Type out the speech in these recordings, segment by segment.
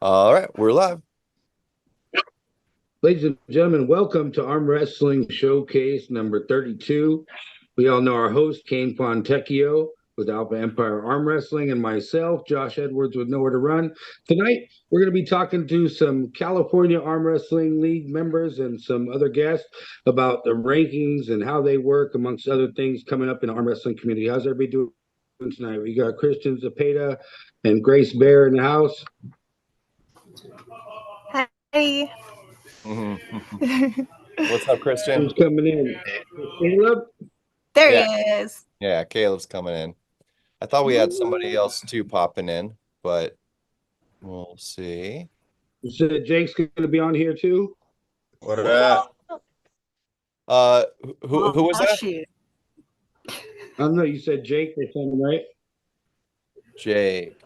All right, we're live. Ladies and gentlemen, welcome to Arm Wrestling Showcase number 32. We all know our host, Kane Fontecchio, with Alpha Empire Arm Wrestling, and myself, Josh Edwards, with Nowhere to Run. Tonight, we're going to be talking to some California Arm Wrestling League members and some other guests about the rankings and how they work, amongst other things coming up in the arm wrestling community. How's everybody doing tonight? We got Christian Zepeda and Grace Bear in the house. Hey. What's up, Christian? Who's coming in? Caleb? There Yeah. he is. Yeah, Caleb's coming in. I thought we had somebody else too popping in, but we'll see. You said Jake's going to be on here too? What up? Who was that? Shoot. I don't know. You said Jake or something, right? Jake.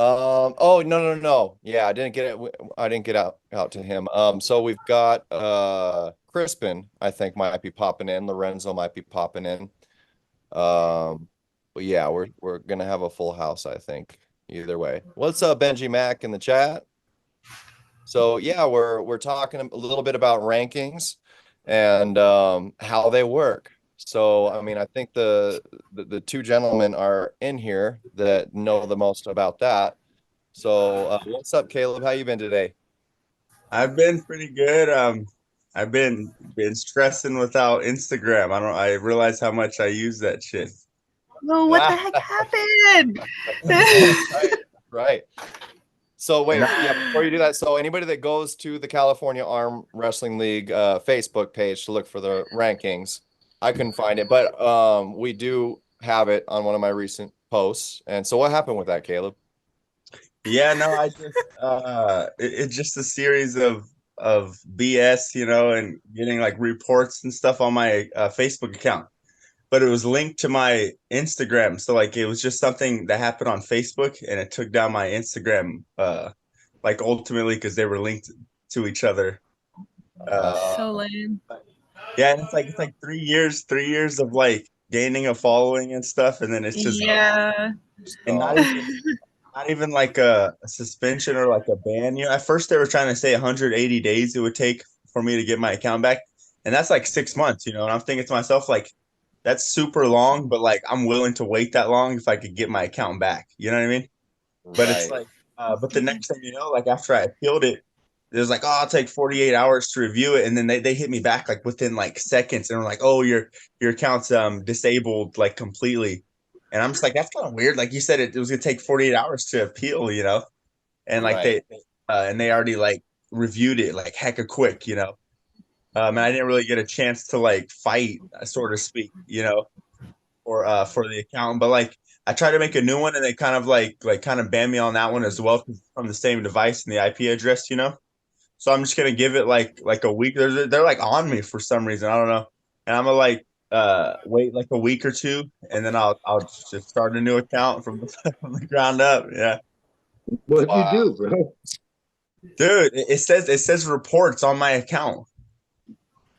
Oh, no. Yeah, I didn't get out to him. So we've got Crispin, I think, might be popping in. Lorenzo might be popping in. But yeah, we're gonna have a full house, I think, either way. What's up, Benjimac in the chat? So yeah, we're talking a little bit about rankings and how they work. So I mean, I think the two gentlemen are in here that know the most about that. So what's up, Caleb? How you been today? I've been pretty good. I've been stressing without Instagram. I realize how much I use that shit. Oh, what the heck happened? Right. So wait, yeah, before you do that, so anybody that goes to the California Arm Wrestling League Facebook page to look for the rankings, I couldn't find it, but we do have it on one of my recent posts. And so what happened with that, Caleb? Yeah, no, I just it's just a series of BS, and getting like reports and stuff on my Facebook account. But it was linked to my Instagram. So like it was just something that happened on Facebook and it took down my Instagram like ultimately because they were linked to each other. So lame. Yeah, and it's like 3 years of like gaining a following and stuff, and then it's just and not even like a suspension or like a ban. At first they were trying to say 180 days it would take for me to get my account back, and that's like 6 months, and I'm thinking to myself like that's super long, but like I'm willing to wait that long if I could get my account back. You know what I mean? But it's like, but the next thing you know, like after I appealed it, it was like, oh, I'll take 48 hours to review it. And then they hit me back like within like seconds and were like, oh, your account's disabled like completely. And I'm just like, that's kind of weird. Like you said, it was gonna take 48 hours to appeal, and like they already like reviewed it like hecka quick, and I didn't really get a chance to like fight, so to speak, or for the account. But like I tried to make a new one, and they kind of kind of banned me on that one as well from the same device and the IP address, So I'm just gonna give it like a week. They're like on me for some reason. I don't know, and I'm gonna like wait like a week or two, and then I'll just start a new account from from the ground up. Yeah. What'd you do, bro? Dude, it says reports on my account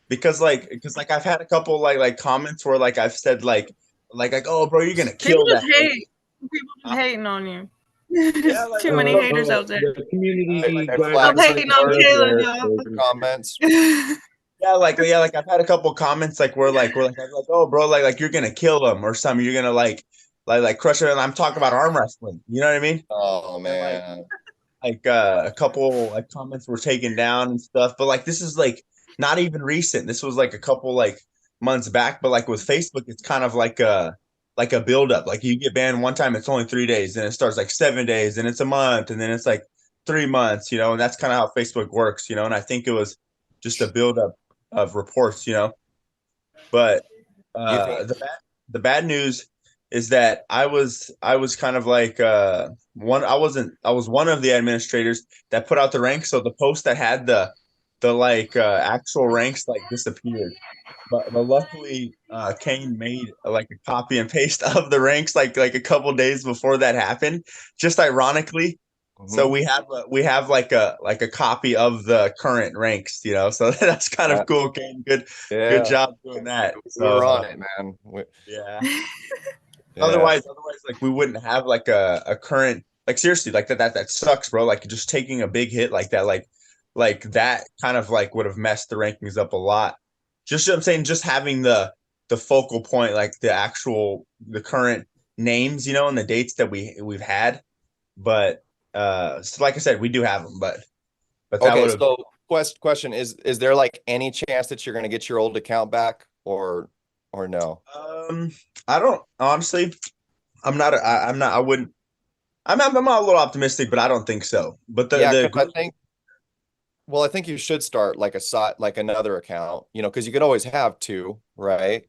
because I've had a couple like comments where like I've said like oh bro, you're gonna kill People that. just hate. People just hating on you. Yeah, like, Too many haters out there. The community I'm hating on Caleb. Comments. Yeah, like I've had a couple comments like where like oh bro, like you're gonna kill them or something. You're gonna like crush it. And I'm talking about arm wrestling. You know what I mean? Oh man. Like a couple like comments were taken down and stuff. But like this is like not even recent. This was like a couple like months back. But like with Facebook, it's kind of like a build up. Like you get banned one time, it's only 3 days, then it starts like 7 days, and it's a month, and then it's like 3 months, and that's kind of how Facebook works, and I think it was just a build up of reports, but the bad news is that I was kind of like I was one of the administrators that put out the ranks, so the post that had the like actual ranks like disappeared. But luckily, Kane made like a copy and paste of the ranks like a couple days before that happened. Just ironically, so we have like a copy of the current ranks, So that's kind of cool, Kane. Good job doing that. So, we're on it, man. Yeah. Otherwise, like we wouldn't have like a current like seriously, like that sucks, bro. Like just taking a big hit like that, like that kind of like would have messed the rankings up a lot. Just I'm saying, just having the focal point, like the current names, and the dates that we've had. But so like I said, we do have them, but that Okay, would have. so question is there like any chance that you're gonna get your old account back or no? I don't honestly. I'm not. I wouldn't. I'm a little optimistic, but I don't think so. But Yeah, the because group, I think you should start like a site, like another account, because you could always have two, right?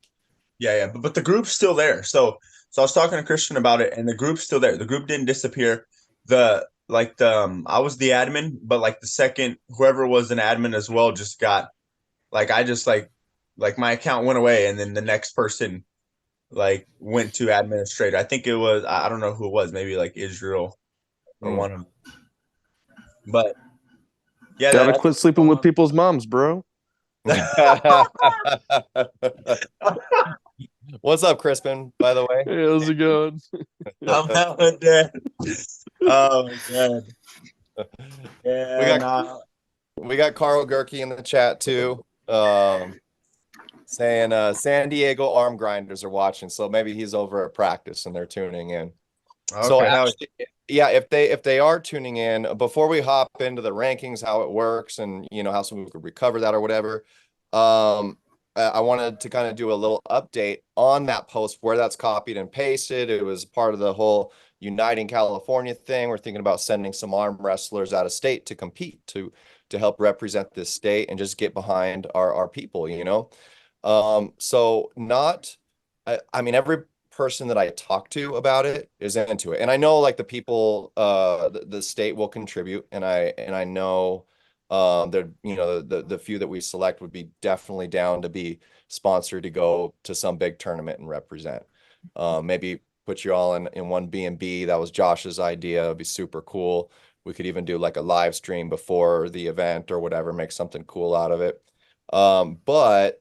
yeah, but the group's still there. So I was talking to Christian about it, and the group's still there. The group didn't disappear. I was the admin, but like the second whoever was an admin as well just got like I just like my account went away, and then the next person like went to administrator. I think it was I don't know who it was, maybe like Israel or one of them. But yeah, Gotta quit sleeping with people's moms, bro. What's up, Crispin, by the way? Hey, how's it going? I'm out dead. Oh my god. Yeah, We got Carl Gerke in the chat too. Saying San Diego arm grinders are watching, so maybe he's over at practice and they're tuning in. okay. So actually, yeah, if they are tuning in, before we hop into the rankings, how it works, and how some people could recover that or whatever, I wanted to kind of do a little update on that post where that's copied and pasted. It was part of the whole Uniting California thing. We're thinking about sending some arm wrestlers out of state to compete to help represent this state and just get behind our people, So I mean, every person that I talk to about it is into it. And I know like the people, the state will contribute. And I know the few that we select would be definitely down to be sponsored to go to some big tournament and represent. Maybe put you all in one B&B. That was Josh's idea. It'd be super cool. We could even do like a live stream before the event or whatever, make something cool out of it. But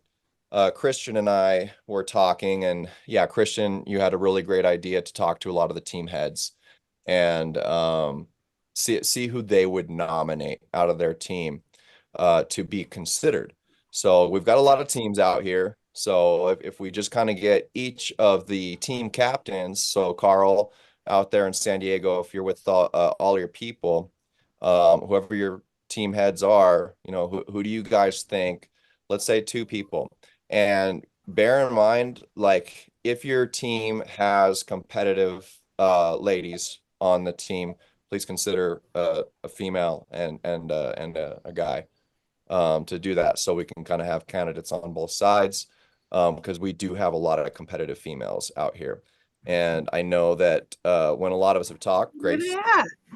Christian and I were talking, and yeah, Christian, you had a really great idea to talk to a lot of the team heads and see who they would nominate out of their team to be considered. So we've got a lot of teams out here. So if we just kind of get each of the team captains, so Carl out there in San Diego, if you're with all your people, whoever your team heads are, who do you guys think? Let's say two people. And bear in mind, like if your team has competitive ladies on the team, please consider a female and a guy to do that, so we can kind of have candidates on both sides, because we do have a lot of competitive females out here. And I know that when a lot of us have talked, Grace,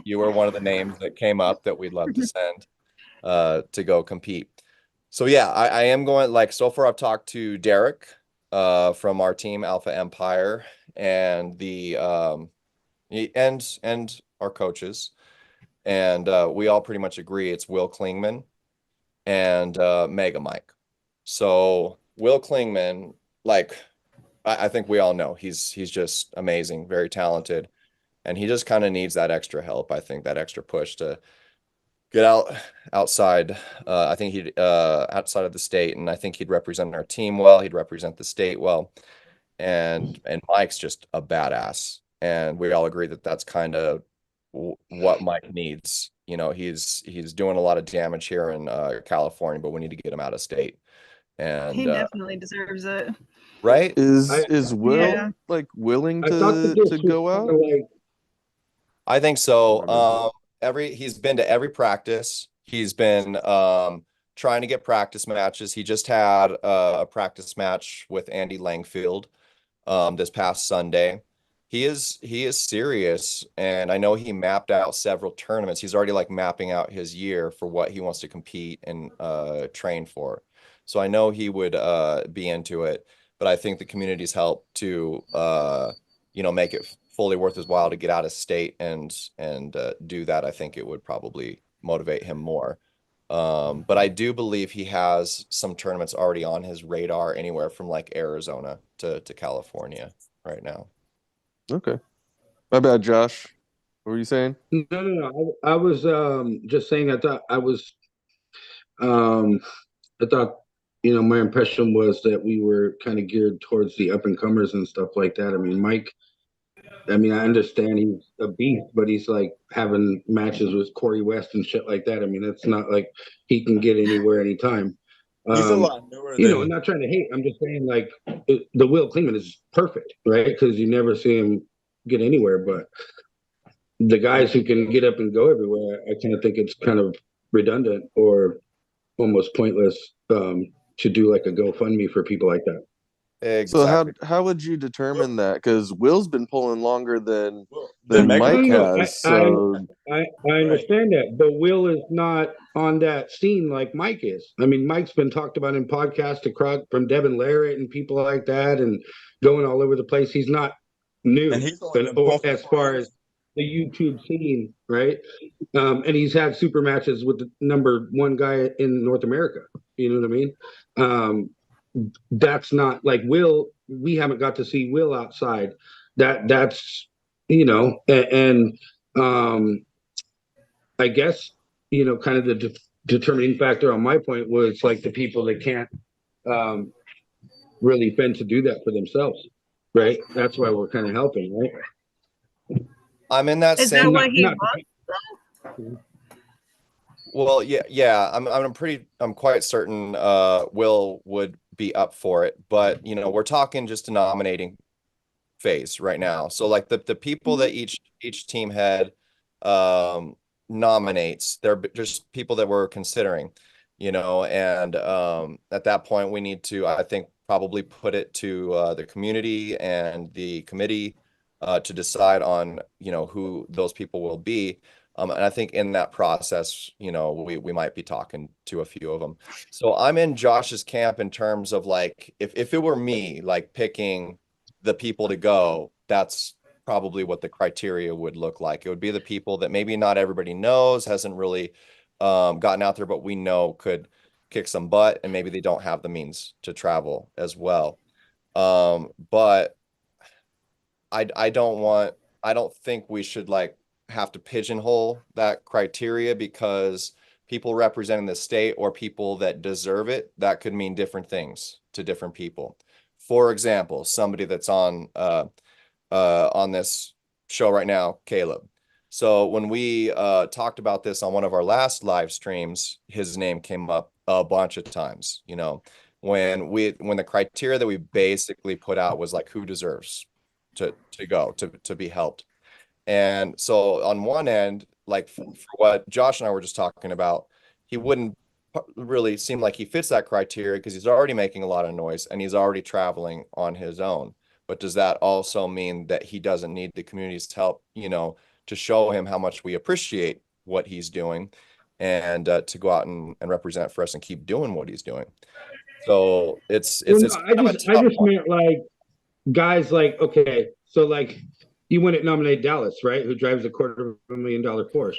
you were one of the names that came up that we'd love to send to go compete. So yeah, I am going, like, so far I've talked to Derek from our team Alpha Empire and the and our coaches, and we all pretty much agree it's Will Klingman and Mega Mike. So Will Klingman, like I think we all know he's just amazing, very talented, and he just kind of needs that extra help. I think that extra push to get outside. I think he'd outside of the state, and I think he'd represent our team well. He'd represent the state well, and Mike's just a badass, and we all agree that that's kind of what Mike needs. He's doing a lot of damage here in California, but we need to get him out of state. And he definitely deserves it. Right? Is Will like willing to go out? I think so. He's been to every practice. He's been trying to get practice matches. He just had a practice match with Andy Langfield this past Sunday. He is serious, and I know he mapped out several tournaments. He's already like mapping out his year for what he wants to compete and train for. So I know he would be into it, but I think the community's help to make it fully worth his while to get out of state and do that. I think it would probably motivate him more. But I do believe he has some tournaments already on his radar, anywhere from like Arizona to California right now. Okay. My bad, Josh. What were you saying? No. I was just saying. Um, I thought, my impression was that we were kind of geared towards the up and comers and stuff like that. I mean, Mike. I mean, I understand he's a beast, but he's like having matches with Corey West and shit like that. I mean, it's not like he can get anywhere anytime. He's a lot newer I'm not trying to hate. I'm just saying, like, the Will Klingman is perfect, right? Because you never see him get anywhere. But the guys who can get up and go everywhere, I kind of think it's kind of redundant or almost pointless to do like a GoFundMe for people like that. Exactly. So how would you determine that? Because Will's been pulling longer than Mike has. So I understand that, but Will is not on that scene like Mike is. I mean, Mike's been talked about in podcasts across from Devin Larratt and people like that, and going all over the place. He's not new, and he's as far as the YouTube scene, right? And he's had super matches with the number one guy in North America. You know what I mean? That's not like Will. We haven't got to see Will outside. That's and I guess kind of the determining factor on my point was like the people that can't really fend to do that for themselves, right? That's why we're kind of helping, right? I'm in that Is same. that what he wants? Well, yeah. I'm quite certain Will would be up for it, but we're talking just a nominating phase right now. So like the people that each team head nominates, they're just people that we're considering, and at that point we need to, I think, probably put it to the community and the committee to decide on who those people will be. And I think in that process, we might be talking to a few of them. So I'm in Josh's camp in terms of like, if it were me, like picking the people to go, that's probably what the criteria would look like. It would be the people that maybe not everybody knows, hasn't really gotten out there, but we know could kick some butt, and maybe they don't have the means to travel as well. But I don't think we should like have to pigeonhole that criteria, because people representing the state or people that deserve it, that could mean different things to different people. For example, somebody that's on this show right now, Caleb. So when we talked about this on one of our last live streams, his name came up a bunch of times. When the criteria that we basically put out was like who deserves to go to be helped. And so on one end, like for what Josh and I were just talking about, he wouldn't really seem like he fits that criteria because he's already making a lot of noise and he's already traveling on his own. But does that also mean that he doesn't need the community's help, to show him how much we appreciate what he's doing, and to go out and represent for us and keep doing what he's doing? So it's I just meant like guys like, okay, so like you wouldn't nominate Dallas, right? Who drives a $250,000 Porsche.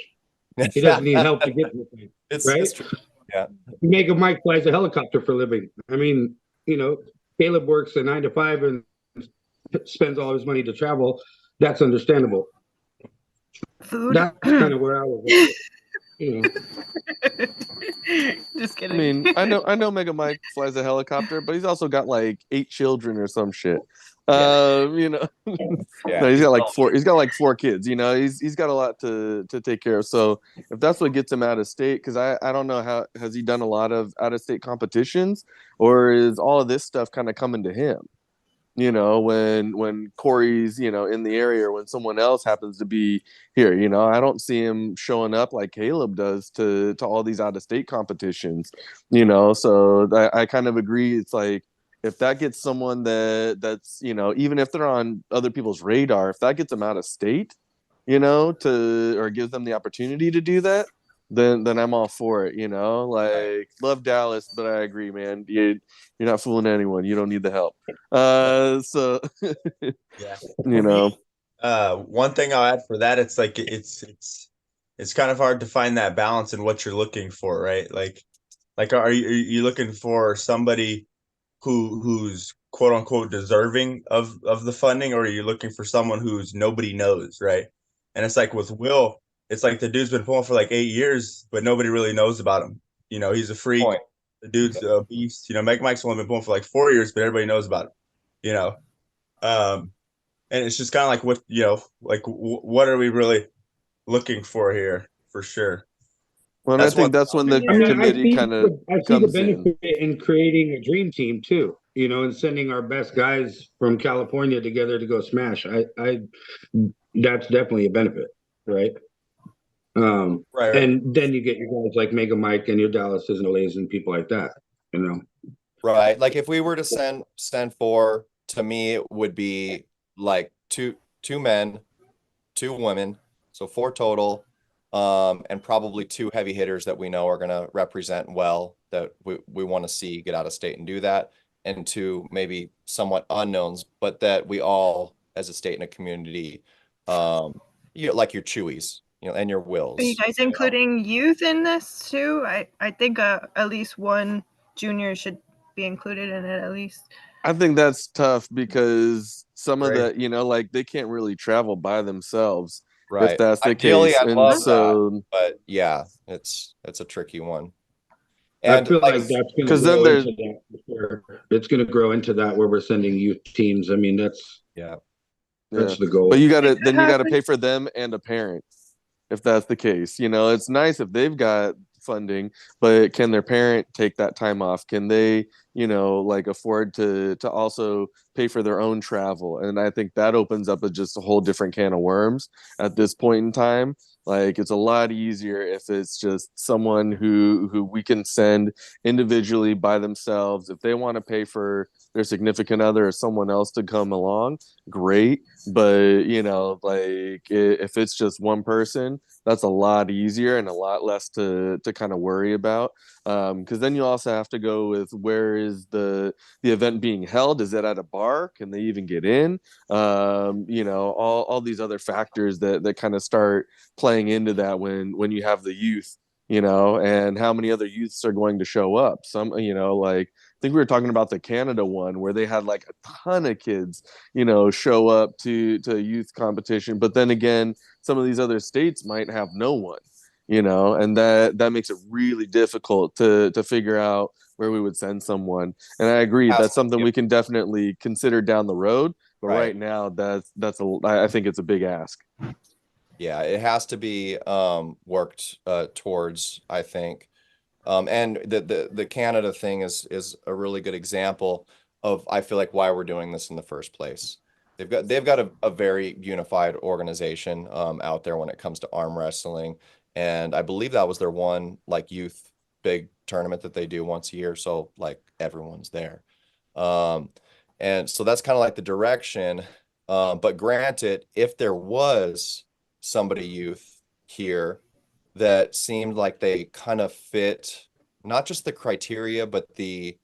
He doesn't need help to get this thing, right? It's true. Yeah. Mega Mike flies a helicopter for a living. I mean, Caleb works a 9 to 5 and spends all his money to travel. That's understandable. Food. That's kind of where I was. Just kidding. I mean, I know Mega Mike flies a helicopter, but he's also got like 8 children or some shit. Yeah. No, he's got like 4. He's got like 4 kids. He's got a lot to take care of. So if that's what gets him out of state, because I don't know, how has he done a lot of out of state competitions, or is all of this stuff kind of coming to him? When Corey's in the area, or when someone else happens to be here, I don't see him showing up like Caleb does to all these out of state competitions. So I kind of agree. It's like, if that gets someone that's even if they're on other people's radar, if that gets them out of state, or gives them the opportunity to do that, then I'm all for it. Like, love Dallas, but I agree, man. You're not fooling anyone. You don't need the help. So yeah, one thing I'll add for that, it's like it's kind of hard to find that balance in what you're looking for, right? Like are you looking for somebody who's quote unquote deserving of the funding, or are you looking for someone who's nobody knows, right? And it's like with Will, it's like the dude's been pulling for like 8 years, but nobody really knows about him. You know, he's a freak. Point. The dude's a beast. You know, Mike's only been pulling for like 4 years, but everybody knows about him. You know, and it's just kind of like what are we really looking for here for sure. Well, I think that's when the committee kind of I see the benefit in creating a dream team too, you know, and sending our best guys from California together to go smash. I that's definitely a benefit, right? Right. And then you get your guys like Mega Mike and your Dallases and Olays and people like that, you know. Right. Like if we were to send four, to me it would be like two men, two women, so four total, and probably two heavy hitters that we know are gonna represent well, that we want to see get out of state and do that, and two maybe somewhat unknowns, but that we all as a state and a community, like your Chewies, you know, and your Wills. Are you guys including youth in this too? I think at least one junior should be included in it at least. I think that's tough because some of the, you know, like they can't really travel by themselves. Right. If that's the Ideally, case. I'd love that, but yeah, it's a tricky one. And I feel like that's going to grow into that. Sure. It's going to grow into that where we're sending youth teams. I mean, that's the goal. But you gotta pay for them and a parent if that's the case. You know, it's nice if they've got funding, but can their parent take that time off? Can they, you know, like afford to also pay for their own travel? And I think that opens up just a whole different can of worms at this point in time. Like it's a lot easier if it's just someone who we can send individually by themselves. If they want to pay for their significant other or someone else to come along, great. But you know, like if it's just one person, that's a lot easier and a lot less to kind of worry about. Because then you also have to go with where is the event being held? Is it at a bar? Can they even get in? You know, all these other factors that kind of start playing into that when you have the youth, you know, and how many other youths are going to show up. Some, you know, like I think we were talking about the Canada one where they had like a ton of kids, you know, show up to a youth competition. But then again, some of these other states might have no one, you know, and that makes it really difficult to figure out where we would send someone. And I agree, that's something we can definitely consider down the road. But right now, I think it's a big ask. Yeah, it has to be worked towards, I think. And the Canada thing is a really good example of, I feel like, why we're doing this in the first place. They've got a very unified organization out there when it comes to arm wrestling, and I believe that was their one like youth big tournament that they do once a year, so like everyone's there. And so that's kind of like the direction. But granted, if there was somebody youth here that seemed like they kind of fit not just the criteria, but the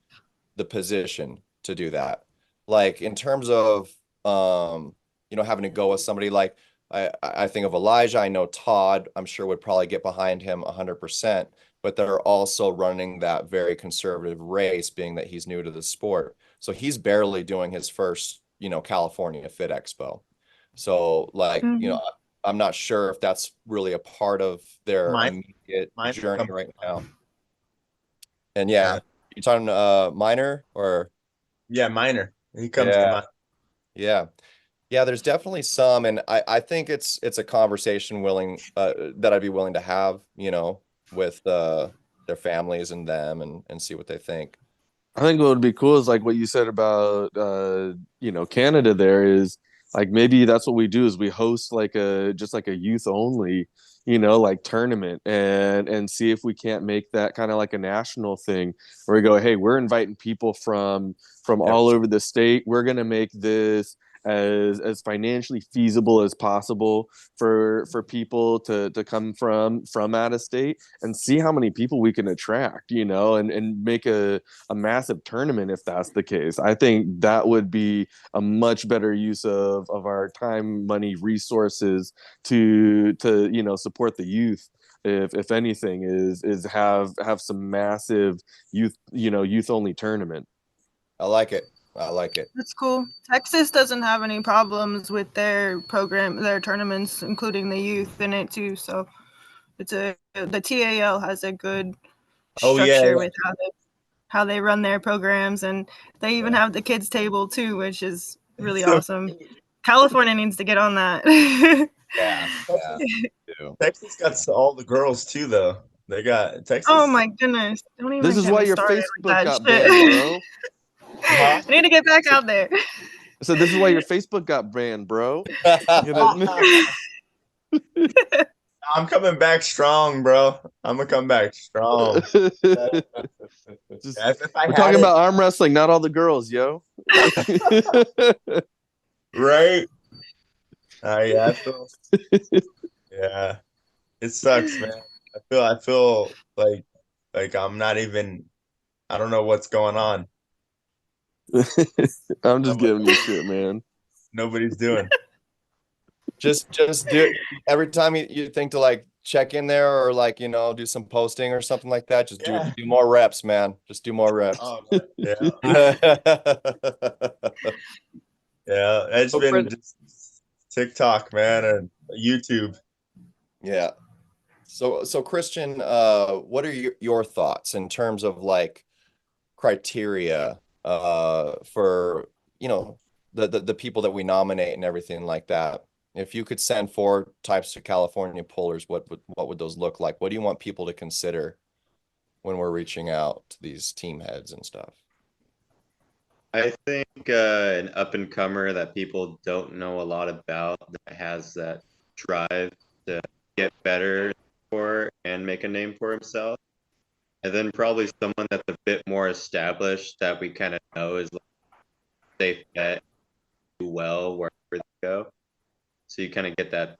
position to do that. Like in terms of, you know, having to go with somebody like, I think of Elijah, I know Todd, I'm sure would probably get behind him 100%, but they're also running that very conservative race, being that he's new to the sport. So he's barely doing his first, you know, California Fit Expo. So like, you know, I'm not sure if that's really a part of their immediate journey right now. And yeah, you talking Minor or? Yeah, Minor. He comes to mind. Yeah. Yeah, there's definitely some, and I think it's a conversation that I'd be willing to have, you know, with their families and them and see what they think. I think what would be cool is like what you said about you know, Canada there is like maybe that's what we do is we host like just like a youth only, you know, like tournament and see if we can't make that kind of like a national thing where we go, hey, we're inviting people from all over the state. We're gonna make this as financially feasible as possible for people to come from out of state and see how many people we can attract, you know, and make a massive tournament if that's the case. I think that would be a much better use of our time, money, resources to you know, support the youth. If anything is have some massive youth only tournament. I like it. I like it. That's cool. Texas doesn't have any problems with their tournaments, including the youth in it too. So the TAL has a good structure with how they run their programs, and they even have the kids table too, which is really awesome. California needs to get on that. Yeah. Texas got all the girls too, though. They got Texas. Oh my goodness! Don't even. This is why your Facebook got banned, bro. I need to get back out there. So this is why your Facebook got banned, bro. I'm coming back strong, bro. I'm gonna come back strong. We're talking about arm wrestling, not all the girls, yo. Right? Yeah, yeah. It sucks, man. I feel like I'm not even. I don't know what's going on. I'm just giving you shit, man. Nobody's doing. Just do it every time you think to like check in there or like, you know, do some posting or something like that. Just do more reps, man. Just do more reps. Oh, yeah. Yeah, it's been just TikTok, man, and YouTube. Yeah. So Christian, what are your thoughts in terms of like criteria for, you know, the people that we nominate and everything like that? If you could send 4 types of California pullers, what would those look like? What do you want people to consider when we're reaching out to these team heads and stuff? I think an up-and-comer that people don't know a lot about, that has that drive to get better for and make a name for himself. And then probably someone that's a bit more established that we kind of know is like safe bet, do well wherever they go. So you kind of get that.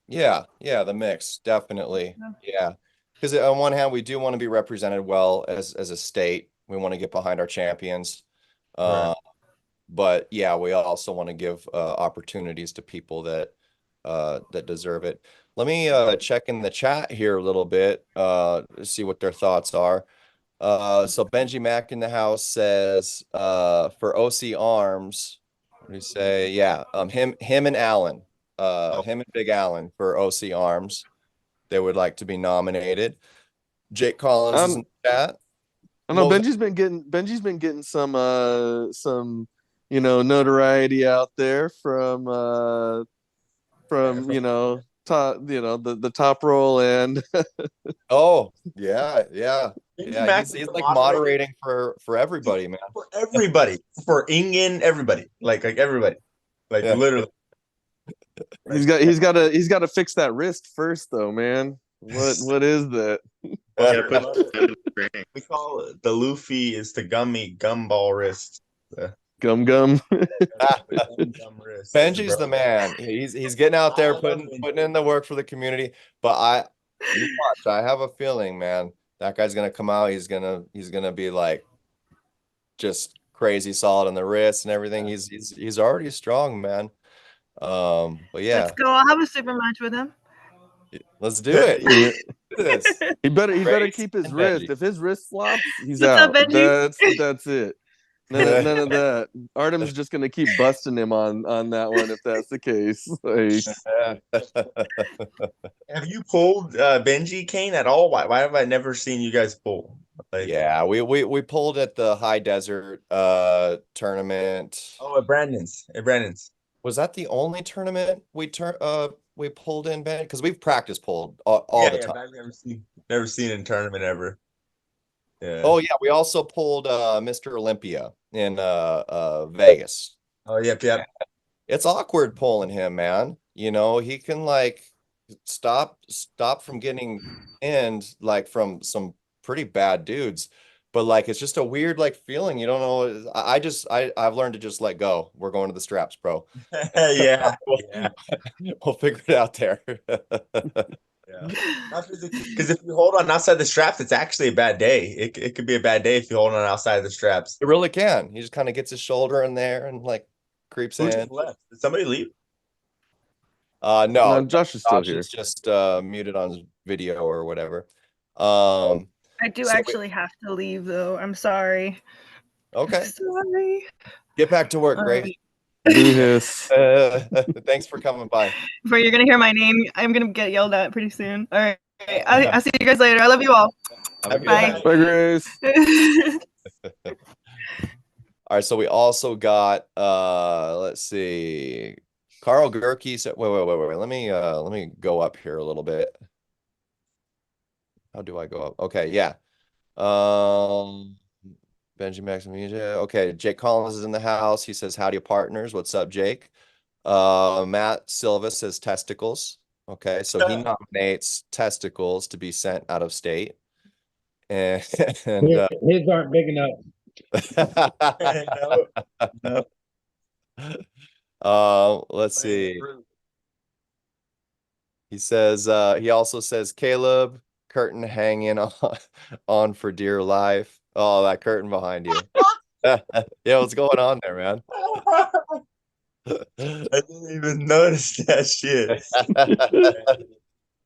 Yeah, the mix, definitely. Yeah. Because on one hand, we do want to be represented well as a state. We want to get behind our champions. Right. But yeah, we also want to give opportunities to people that deserve it. Let me check in the chat here a little bit, see what their thoughts are. So Benjimac in the house says for OC Arms, what do you say? Yeah, him and Allen, him and Big Allen for OC Arms. They would like to be nominated. Jake Collins is in the chat. I know Benji's been getting some you know, notoriety out there from you know, the top roll and oh yeah he's like moderating for everybody, man. For everybody, for Ingen, everybody, like everybody, like literally. He's got to fix that wrist first, though, man. What is that? We call it the Luffy is the gumball wrist. Gum. Benji's the man. He's getting out there putting in the work for the community. But you watch, I have a feeling, man, that guy's gonna come out. He's gonna be like just crazy solid on the wrist and everything. He's already strong, man. But yeah, let's go. I'll have a super match with him. Let's do it. He better keep his wrist. If his wrist flops, he's What's out. up, Benji? That's it. None of that. Artem's just gonna keep busting him on that one if that's the case. Like, have you pulled Benji Kane at all? Why have I never seen you guys pull? Like, yeah, we pulled at the High Desert tournament. Oh, at Brandon's. Was that the only tournament we pulled in, Ben? Because we've practice pulled all the time. I've never seen in tournament ever. Yeah. Oh yeah, we also pulled Mr. Olympia in Vegas. Oh yep. It's awkward pulling him, man. You know, he can like stop from getting pinned like from some pretty bad dudes. But like it's just a weird like feeling. You don't know. I've learned to just let go. We're going to the straps, bro. Yeah. We'll figure it out there. Yeah. Because if you hold on outside the straps, it's actually a bad day. It could be a bad day if you hold on outside the straps. It really can. He just kind of gets his shoulder in there and like creeps Who in. just left? Did somebody leave? No, Josh is still here. Is just muted on his video or whatever. I do actually have to leave though. I'm sorry. Okay. Sorry. Get back to work, Grace. Do his. Thanks for coming by. Before you're gonna hear my name, I'm gonna get yelled at pretty soon. All right. I'll see you guys later. I love you all. Bye. Bye, Grace. All right, so we also got let's see. Carl Gerke said, wait. Let me go up here a little bit. How do I go up? Okay, yeah. Benjimac Media. Okay, Jake Collins is in the house. He says, howdy partners. What's up, Jake? Matt Silva says testicles. Okay, so he nominates testicles to be sent out of state. And his aren't big enough. Let's see. He says he also says Caleb, curtain hanging on for dear life. Oh, that curtain behind you. Yeah, what's going on there, man? I didn't even notice that shit.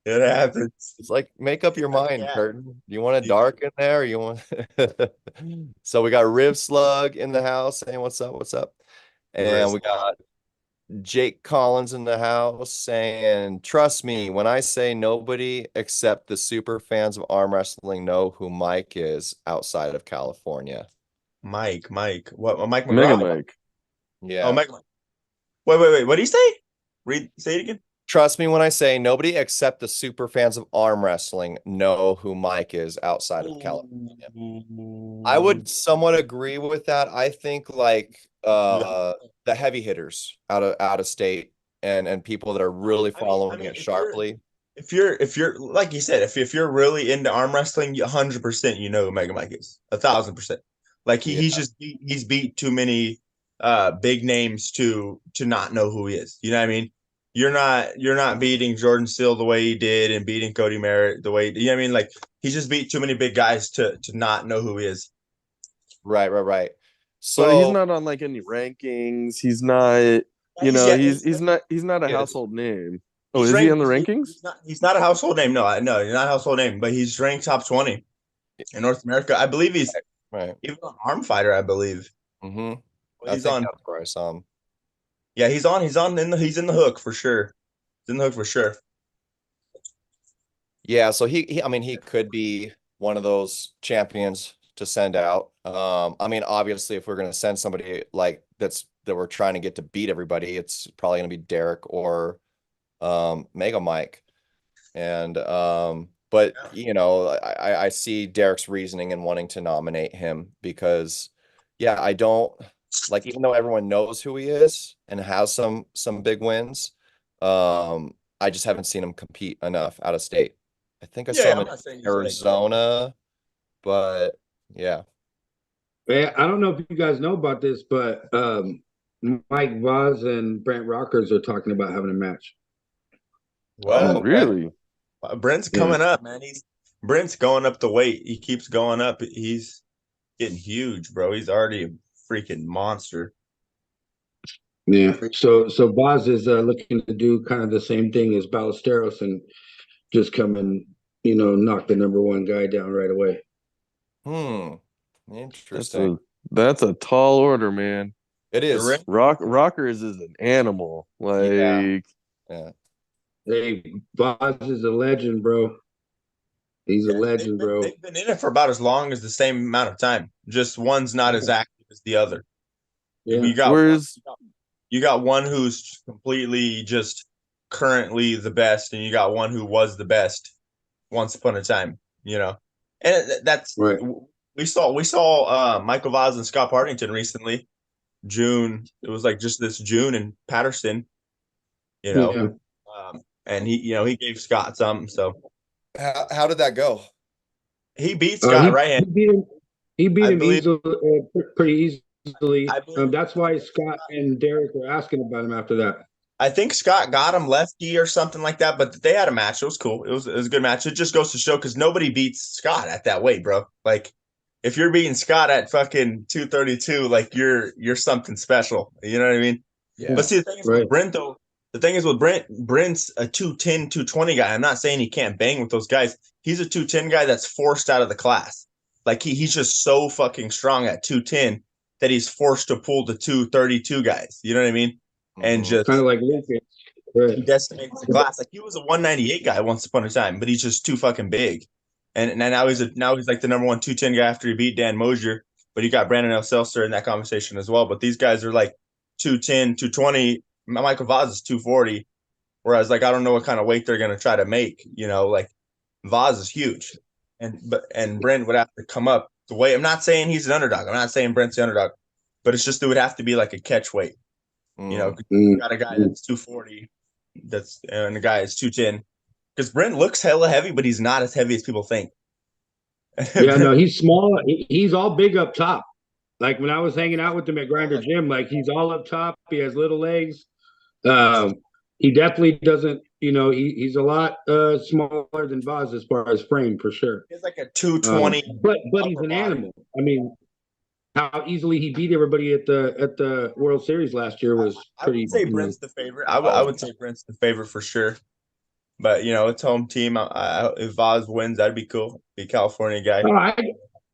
It happens. It's like, make up your mind, curtain. Do you want it dark in there? Or you want So we got Riv Slug in the house saying what's up? And we got Jake Collins in the house saying, trust me, when I say nobody except the super fans of arm wrestling know who Mike is outside of California. Mike. What? Mike McGraw? Mega Mike. Yeah. Oh, Mike. Wait. What do you say? Say it again. Trust me when I say nobody except the super fans of arm wrestling know who Mike is outside of California. I would somewhat agree with that. I think like the heavy hitters out of state and people that are really following it sharply. If you're like you said, if you're really into arm wrestling, 100% you know who Mega Mike is. 1,000%. Like he's beat too many big names to not know who he is. You know what I mean? You're not beating Jordan Steele the way he did and beating Cody Merritt the way, you know what I mean? Like he just beat too many big guys to not know who he is. Right. So but he's not on like any rankings. He's not, he's not a household name. Oh, is he on the rankings? He's not a household name. No, he's not a household name, but he's ranked top 20 in North America. I believe he's even on Arm Fighter, I believe. Mm-hmm. He's on. That's where I saw him. Yeah, he's in the hook for sure. He's in the hook for sure. Yeah, so he could be one of those champions to send out. I mean, obviously, if we're gonna send somebody like that we're trying to get to beat everybody, it's probably gonna be Derek or Mega Mike. And but I see Derek's reasoning in wanting to nominate him because I don't like, even though everyone knows who he is and has some big wins, I just haven't seen him compete enough out of state. I think I saw him in Arizona, but yeah. I don't know if you guys know about this, but Mike Voss and Brent Rockers are talking about having a match. Wow, really? Brent's coming up, man. Brent's going up the weight. He keeps going up. He's getting huge, bro. He's already a freaking monster. Yeah. So Voss is looking to do kind of the same thing as Ballesteros and just come and knock the number one guy down right away. Interesting. That's a tall order, man. It is. Rockers is an animal. Like, yeah. Hey, Voss is a legend, bro. He's a legend, bro. They've been in it for about as long as the same amount of time. Just one's not as active as the other. Yeah. You got one who's completely just currently the best, and you got one who was the best once upon a time. And that's right. We saw Michael Voss and Scott Partington recently. June. It was like just this June in Patterson. And he gave Scott some. So how did that go? He beat Scott right hand. He beat him easily, pretty easily. That's why Scott and Derek were asking about him after that. I think Scott got him lefty or something like that, but they had a match. It was cool. It was a good match. It just goes to show because nobody beats Scott at that weight, bro. Like if you're beating Scott at fucking 232, like you're something special. You know what I mean? Yeah. But see, the thing is with Brent though. The thing is with Brent's a 210, 220 guy. I'm not saying he can't bang with those guys. He's a 210 guy that's forced out of the class. Like he's just so fucking strong at 210 that he's forced to pull the 232 guys. You know what I mean? And just kind of like Lucas. Right. he decimates the class. Like he was a 198 guy once upon a time, but he's just too fucking big. And now he's like the number one 210 guy after he beat Dan Mosier. But you got Brandon L. Seltzer in that conversation as well. But these guys are like 210, 220. Michael Vaz is 240. Whereas like I don't know what kind of weight they're gonna try to make. You know, like Vaz is huge. And Brent would have to come up the way. I'm not saying he's an underdog. I'm not saying Brent's the underdog, but it's just it would have to be like a catch weight. You know, you got a guy that's 240, and the guy is 210. Because Brent looks hella heavy, but he's not as heavy as people think. Yeah, no, he's small. He's all big up top. Like when I was hanging out with him at Grinder Gym, like he's all up top. He has little legs. He definitely doesn't, you know, he's a lot smaller than Vaz as far as frame for sure. He's like a 220. But he's an animal. I mean, how easily he beat everybody at the World Series last year was pretty. I would say Brent's the favorite. I would say Brent's the favorite for sure. But you know, it's home team. If Vaz wins, that'd be cool. Be a California guy.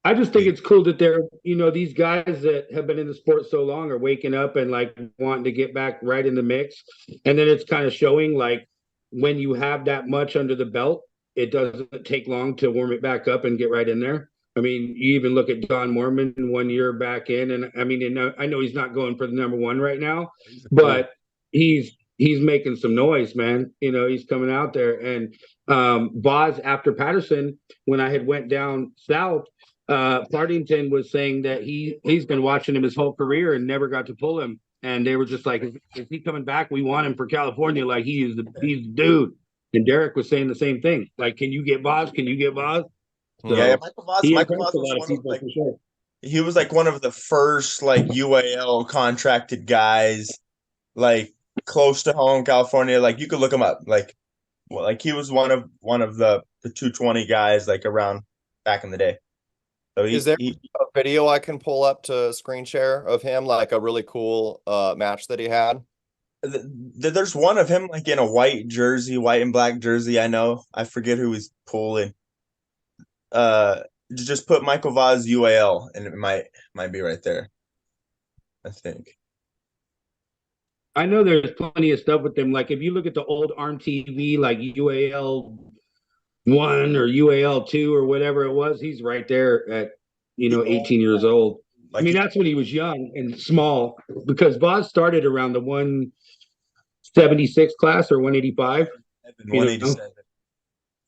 I just think it's cool that they're, you know, these guys that have been in the sport so long are waking up and like wanting to get back right in the mix. And then it's kind of showing like when you have that much under the belt, it doesn't take long to warm it back up and get right in there. I mean, you even look at Don Mormon 1 year back in, and I mean, I know he's not going for the number one right now, but he's making some noise, man. You know, he's coming out there. And Vaz, after Patterson, when I had went down south, Partington was saying that he's been watching him his whole career and never got to pull him. And they were just like, is he coming back? We want him for California. Like he's the dude. And Derek was saying the same thing. Like, can you get Vaz? Can you get Vaz? So yeah, Michael Vaz he was like one of the first like UAL contracted guys, like close to home, California. Like you could look him up. Like he was one of the 220 guys like around back in the day. So is there a video I can pull up to screen share of him, like a really cool match that he had? There's one of him like in a white and black jersey. I know. I forget who he's pulling. Just put Michael Vaz UAL and it might be right there. I think. I know there's plenty of stuff with them. Like if you look at the old Armtube, like UAL 1 or UAL 2 or whatever it was, he's right there at 18 years old. I mean, that's when he was young and small, because Vaz started around the 176 class or 185. 187.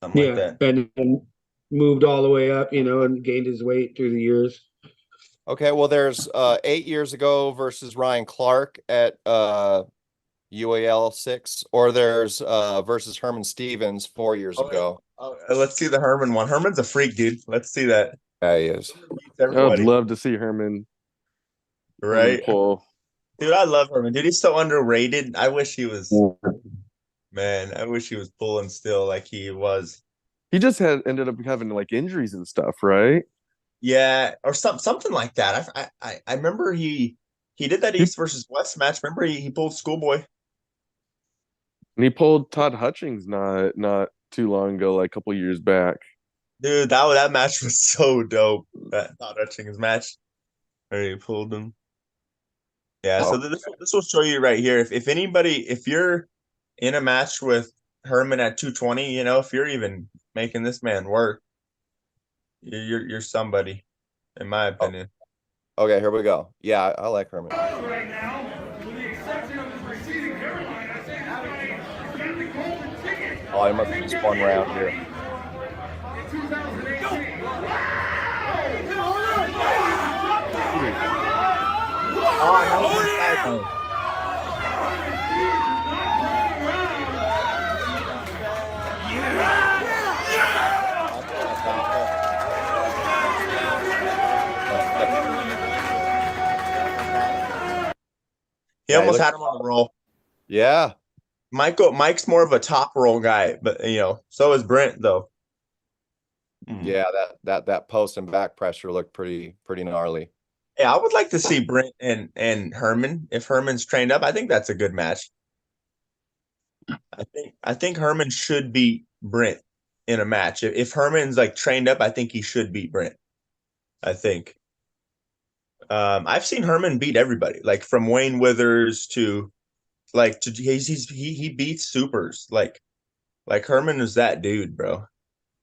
Something like that. And moved all the way up, and gained his weight through the years. Okay, well, there's 8 years ago versus Ryan Clark at UAL 6, or there's versus Herman Stevens 4 years ago. Let's see the Herman one. Herman's a freak, dude. Let's see that. Yeah, he is. I'd love to see Herman. Right? Dude, I love Herman. Dude, he's so underrated. I wish he was. Man, I wish he was pulling still like he was. He just ended up having like injuries and stuff, right? Yeah, or something like that. I remember he did that East versus West match. Remember he pulled Schoolboy. And he pulled Todd Hutchings not too long ago, like a couple years back. Dude, that match was so dope. That Todd Hutchings match where he pulled him. Yeah, so this will show you right here. If you're in a match with Herman at 220, if you're even making this man work, you're somebody, in my opinion. Okay, here we go. Yeah, I like Herman. Right now, with the exception of his preceding hairline, I think got the golden ticket. Oh, I must have spun around here. In 2018. He almost had him on a roll. Yeah. Mike's more of a top roll guy, but so is Brent though. Yeah, that post and back pressure looked pretty gnarly. Yeah, I would like to see Brent and Herman. If Herman's trained up, I think that's a good match. I think Herman should beat Brent in a match. If Herman's like trained up, I think he should beat Brent. I think. I've seen Herman beat everybody, like from Wayne Withers to he beats supers. Like Herman is that dude, bro.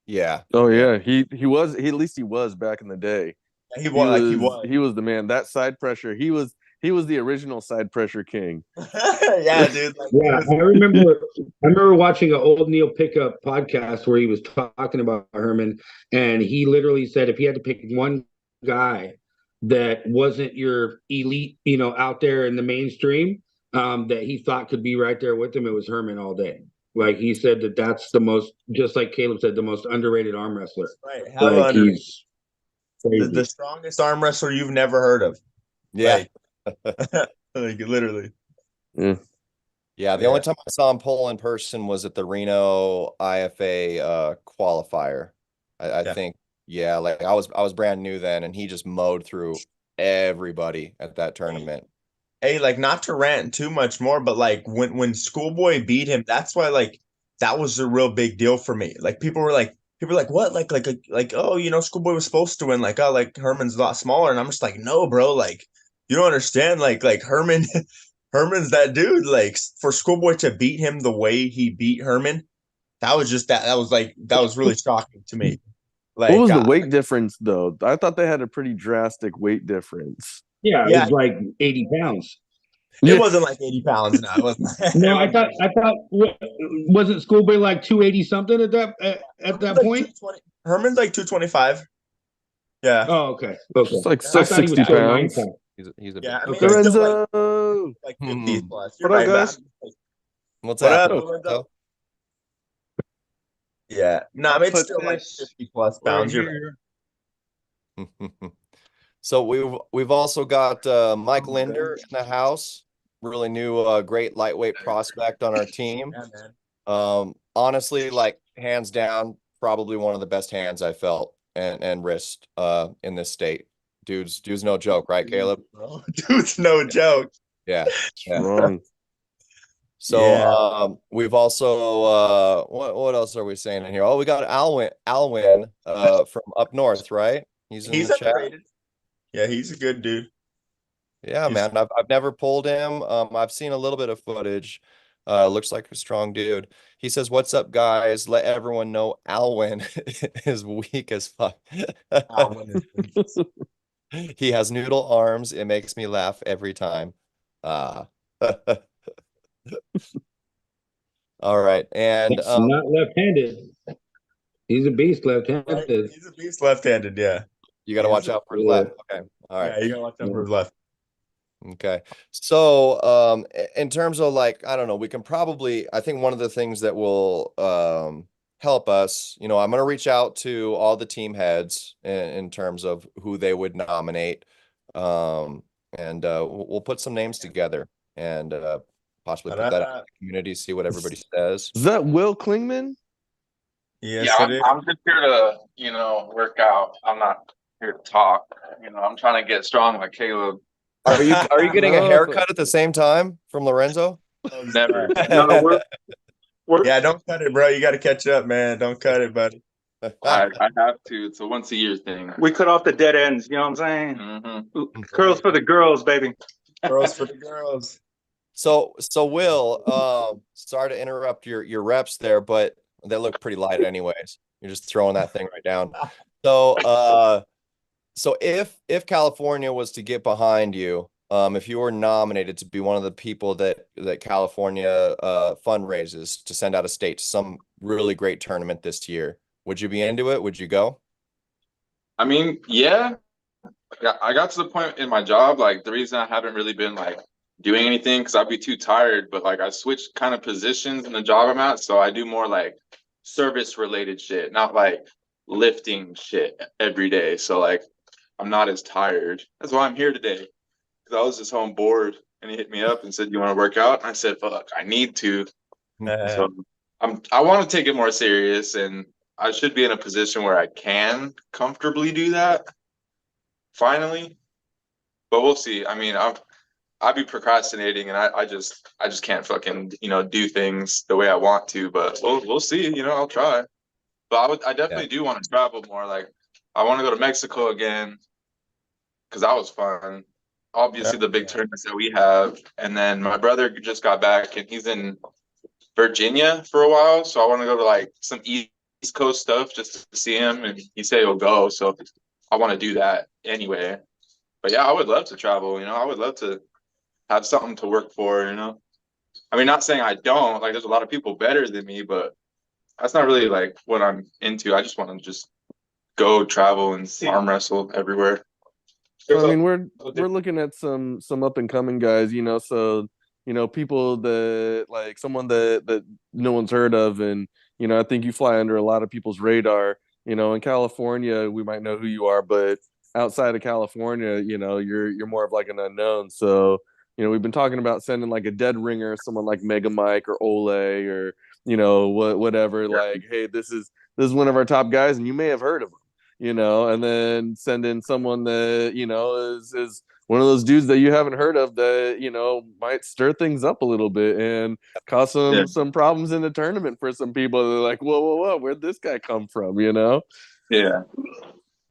Yeah. Oh yeah, he was. At least he was back in the day. He was. He was the man. That side pressure. He was the original side pressure king. Yeah, dude. Like, Yeah, I remember watching an old Neil Pickup podcast where he was talking about Herman, and he literally said if he had to pick one guy that wasn't your elite, out there in the mainstream, that he thought could be right there with him, it was Herman all day. Like he said that's the most, just like Caleb said, the most underrated arm wrestler. Right. Like he's the strongest arm wrestler you've never heard of. Yeah. Like literally. Yeah. The only time I saw him pull in person was at the Reno IFA qualifier. I think. Yeah. Like I was brand new then, and he just mowed through everybody at that tournament. Hey, like not to rant too much more, but like when Schoolboy beat him, that's why like that was a real big deal for me. Like people were like what? Like oh, Schoolboy was supposed to win. Like, oh, like Herman's a lot smaller. And I'm just like, no, bro, like you don't understand. Like Herman's that dude. Like for Schoolboy to beat him the way he beat Herman, that was really shocking to me. Like what was the weight difference though? I thought they had a pretty drastic weight difference. Yeah, it was like 80 pounds. It wasn't like 80 pounds. No, it wasn't. No, I thought wasn't Schoolboy like 280 something at that point? Herman's like 225. Yeah. Oh, okay. It's like 60 pounds. He's a yeah. I mean, Lorenzo, like 50 plus. What up, guys? What's What up? Lorenzo? Yeah. No, I mean it's still like 50 plus pounds. So we've also got Mike Linder in the house, really new great lightweight prospect on our team. Yeah, man. Honestly, like hands down, probably one of the best hands I felt and wrist in this state. Dude's no joke, right, Caleb? Dude's no joke. Yeah. Wrong. So we've also what else are we saying in here? Oh, we got Alwyn from up north, right? He's in the chat. Underrated. Yeah, he's a good dude. Yeah, man. I've never pulled him. I've seen a little bit of footage. Looks like a strong dude. He says, "What's up, guys? Let everyone know Alwyn is weak as fuck." He has noodle arms. It makes me laugh every time. All right, and not left-handed. He's a beast left-handed. Right? He's a beast left-handed. Yeah. You got to watch out for his left. Okay. All right. Yeah, you got to watch out for his left. Okay. So, in terms of like, I don't know, we can probably, I think one of the things that will help us, I'm going to reach out to all the team heads in terms of who they would nominate. And we'll put some names together and possibly put that out in the community, see what everybody says. Is that Will Klingman? Yes, yeah, I'm just here to, work out. I'm not here to talk. I'm trying to get strong like Caleb. Are you getting a haircut at the same time from Lorenzo? Never. No, yeah, don't cut it, bro. You got to catch up, man. Don't cut it, buddy. I have to. It's a once a year thing. We cut off the dead ends. You know what I'm saying? Mm-hmm. Curls for the girls, baby. Girls for the girls. So Will, sorry to interrupt your reps there, but they look pretty light anyways. You're just throwing that thing right down. So if California was to get behind you, if you were nominated to be one of the people that California fundraises to send out of state to some really great tournament this year, would you be into it? Would you go? I mean, yeah. I got to the point in my job, like the reason I haven't really been like doing anything because I'd be too tired, but like I switched kind of positions in the job I'm at, so I do more like service related shit, not like lifting shit every day. So like I'm not as tired. That's why I'm here today, because I was just home bored, and he hit me up and said, "You want to work out?" And I said, "Fuck, I need to." So I want to take it more serious, and I should be in a position where I can comfortably do that finally. But we'll see. I mean, I'd be procrastinating, and I just can't fucking do things the way I want to. But we'll see. I'll try. But I definitely do want to travel more. Like I want to go to Mexico again. because that was fun. Obviously, the big tournaments that we have, and then my brother just got back, and he's in Virginia for a while, so I want to go to like some East Coast stuff just to see him, and he said he'll go, so I want to do that anyway. But yeah, I would love to travel. I would love to have something to work for. I mean, not saying I don't. Like, there's a lot of people better than me, but that's not really like what I'm into. I just want to just go travel and arm wrestle everywhere. I mean, we're looking at some up and coming guys, so people that like someone that no one's heard of, and I think you fly under a lot of people's radar. In California, we might know who you are, but outside of California, you're more of like an unknown. So, we've been talking about sending like a dead ringer, someone like Mega Mike or Ole or whatever. Yeah. Like, hey, this is one of our top guys, and you may have heard of him. And then send in someone that, is one of those dudes that you haven't heard of that, might stir things up a little bit and cause some problems in the tournament for some people. They're like, whoa, where'd this guy come from, Yeah.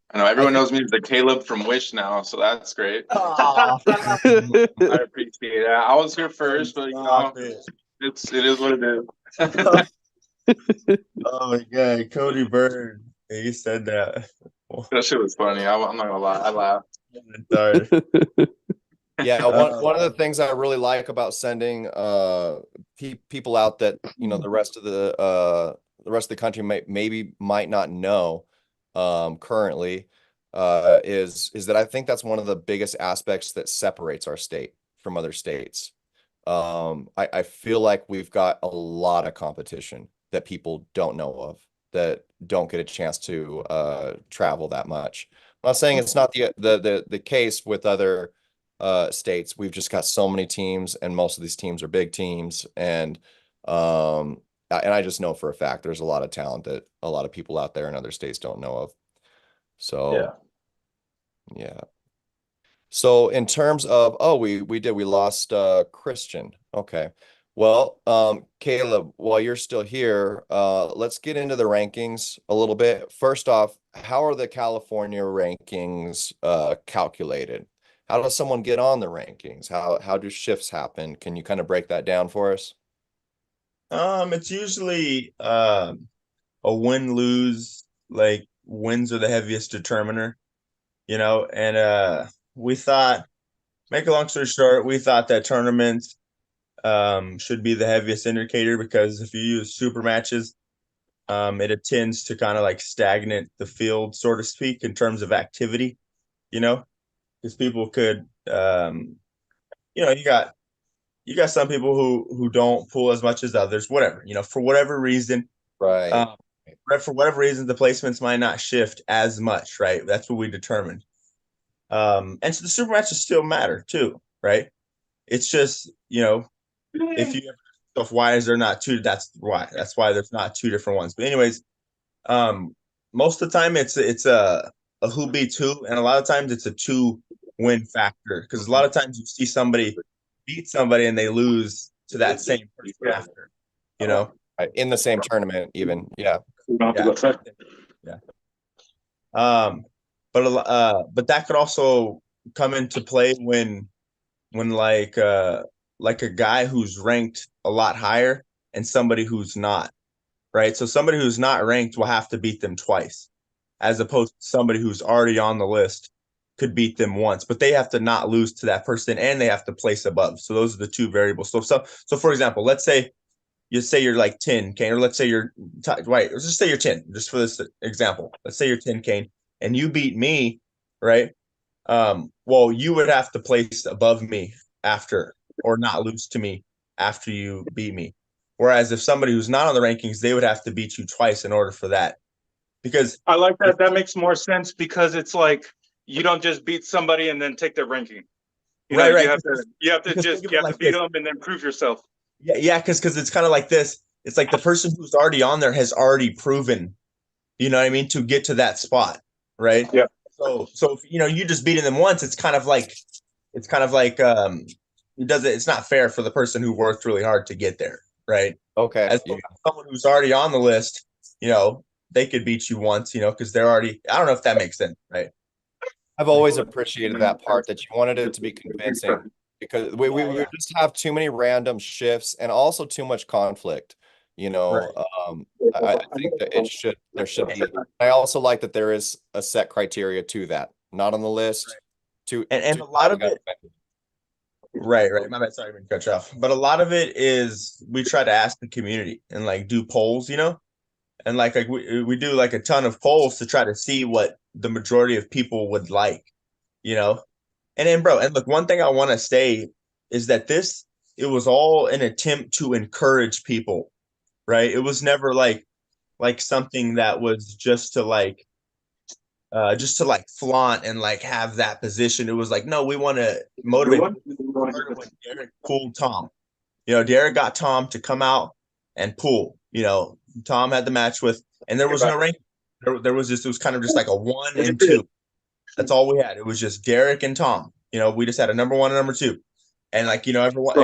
I know everyone knows me as the Caleb from Wish now, so that's great. I appreciate that. I was here first, but it is what it is. Oh my God, Cody Bird. He said that. That shit was funny. I'm not gonna lie. I laughed. Sorry. Yeah, one of the things I really like about sending people out that the rest of the country might not know currently is that I think that's one of the biggest aspects that separates our state from other states. I feel like we've got a lot of competition that people don't know of, that don't get a chance to travel that much. I'm not saying it's not the case with other states. We've just got so many teams, and most of these teams are big teams, and I just know for a fact there's a lot of talent that a lot of people out there in other states don't know of. So yeah. So in terms of we lost Christian. Okay. Well, Caleb, while you're still here, let's get into the rankings a little bit. First off, how are the California rankings calculated? How does someone get on the rankings? How do shifts happen? Can you kind of break that down for us? It's usually a win-lose, like wins are the heaviest determiner, and we thought, make a long story short, we thought that tournaments should be the heaviest indicator, because if you use super matches, it tends to kind of like stagnate the field, so to speak, in terms of activity, because people could, you got some people who don't pull as much as others, whatever, for whatever reason, right. For whatever reason, the placements might not shift as much, right? That's what we determined. And so the super matches still matter too, right? It's just, if you have why is there not two? That's why there's not two different ones. But anyways, most of the time it's a who beats who, and a lot of times it's a 2-win factor, because a lot of times you see somebody beat somebody and they lose to that same person after, in the same tournament, even. Yeah. But that could also come into play when like a guy who's ranked a lot higher and somebody who's not, right? So somebody who's not ranked will have to beat them twice, as opposed to somebody who's already on the list could beat them once, but they have to not lose to that person, and they have to place above. So those are the two variables. So for example, let's say you're like 10, Kane, or let's say you're right. Let's just say you're 10, just for this example. Let's say you're 10, Kane, and you beat me, right? Well, you would have to place above me after, or not lose to me after you beat me. Whereas if somebody who's not on the rankings, they would have to beat you twice in order for that. Because I like that. That makes more sense, because it's like you don't just beat somebody and then take their ranking. Right. You have to beat them and then prove yourself. Yeah, because it's kind of like this. It's like the person who's already on there has already proven, you know what I mean, to get to that spot, right? Yeah. So if, you just beating them once, it's kind of like it's not fair for the person who worked really hard to get there, right? Okay. As someone who's already on the list, they could beat you once, because they're already. I don't know if that makes sense, right? I've always appreciated that part, that you wanted it to be convincing, because we would just have too many random shifts and also too much conflict. You know, I think that there should be. I also like that there is a set criteria to that, not on the list. And a lot of it, right. My bad. Sorry to cut you off. But a lot of it is we try to ask the community and like do polls, and like we do like a ton of polls to try to see what the majority of people would like, And then, bro, and look, one thing I want to say is that it was all an attempt to encourage people, right? It was never like something that was just to flaunt and like have that position. It was like, no, we want to motivate. Derek pulled Tom. Derek got Tom to come out and pull. Tom had the match with, and there was no ranking. There was it was kind of just like a 1 and 2. That's all we had. It was just Derek and Tom. We just had a number 1 and number 2, and like everyone,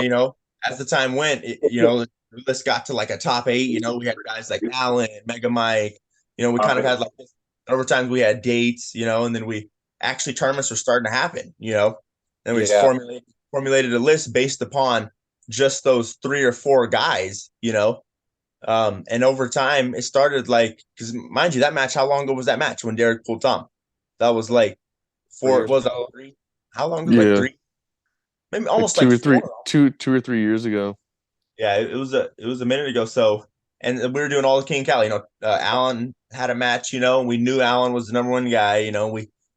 as the time went, the list got to like a top 8. We had guys like Alan, Mega Mike. We kind of had like this. Over times we had dates, and then tournaments were starting to happen, and we just formulated a list based upon just those 3 or 4 guys, and over time it started because mind you, that match, how long ago was that match when Derek pulled Tom? That was like 4, was that 3? How long ago? Like 3? Maybe almost like 2 or 3 years ago. Yeah, it was a minute ago. So, and we were doing all the King Cali. Alan had a match. We knew Alan was the number 1 guy.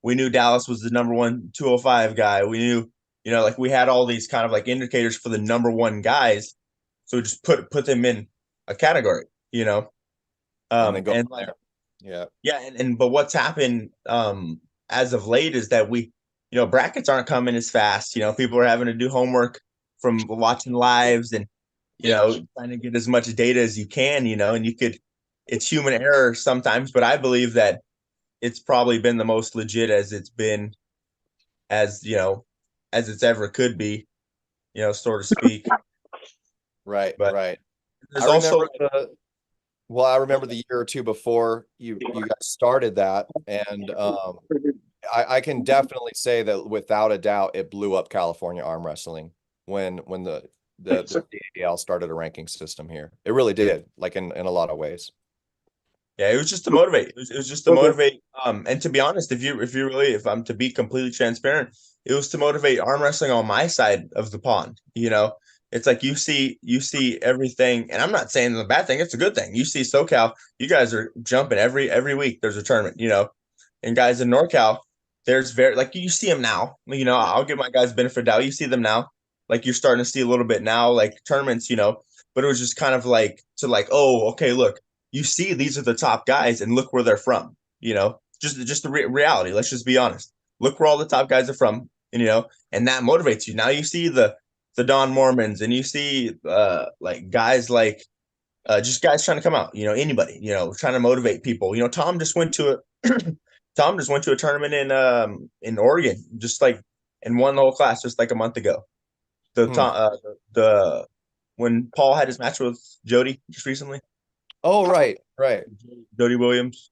We knew Dallas was the number 1 205 guy. We knew, like we had all these kind of like indicators for the number 1 guys. So we just put them in a category. And they go and there. But what's happened as of late is that brackets aren't coming as fast. People are having to do homework from watching lives and trying to get as much data as you can, and it's human error sometimes, but I believe that it's probably been the most legit as it's been, as it's ever could be, so to speak. Right. But right. There's also I remember the year or 2 before you guys started that, and I can definitely say that without a doubt it blew up California arm wrestling when the DAL started a ranking system here. It really did, like in a lot of ways. Yeah, it was just to motivate. It was just to motivate. And to be honest, if I'm to be completely transparent, it was to motivate arm wrestling on my side of the pond. It's like you see everything, and I'm not saying it's a bad thing. It's a good thing. You see SoCal, you guys are jumping every week. There's a tournament, and guys in NorCal, there's you see them now. I'll give my guys benefit of doubt. You see them now. Like you're starting to see a little bit now, like tournaments, but it was just kind of like oh, okay, look, you see, these are the top guys and look where they're from, just the reality. Let's just be honest. Look where all the top guys are from, and that motivates you. Now you see the Don Mormons and you see like guys like just guys trying to come out, anybody, trying to motivate people. Tom just went to a tournament in Oregon, just like, and won the whole class just like a month ago. When Paul had his match with Jody just recently. Oh, right. Jody Williams,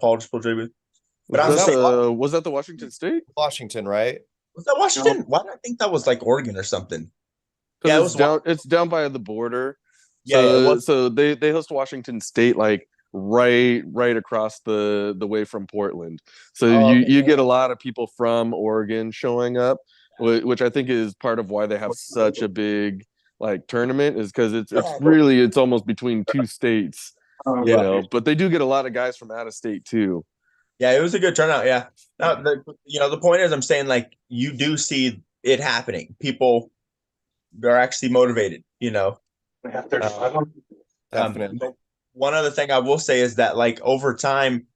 Paul just pulled Jody. But was that the Washington State? Washington, right? Was that Washington? Why did I think that was like Oregon or something? Yeah, it's down by the border. So they host Washington State like right across the way from Portland. So you get a lot of people from Oregon showing up, which I think is part of why they have such a big like tournament, is because it's almost between 2 states, but they do get a lot of guys from out of state too. Yeah, it was a good turnout. Yeah. Now, the point is, I'm saying like you do see it happening. People are actually motivated. Definitely. One other thing I will say is that like over time,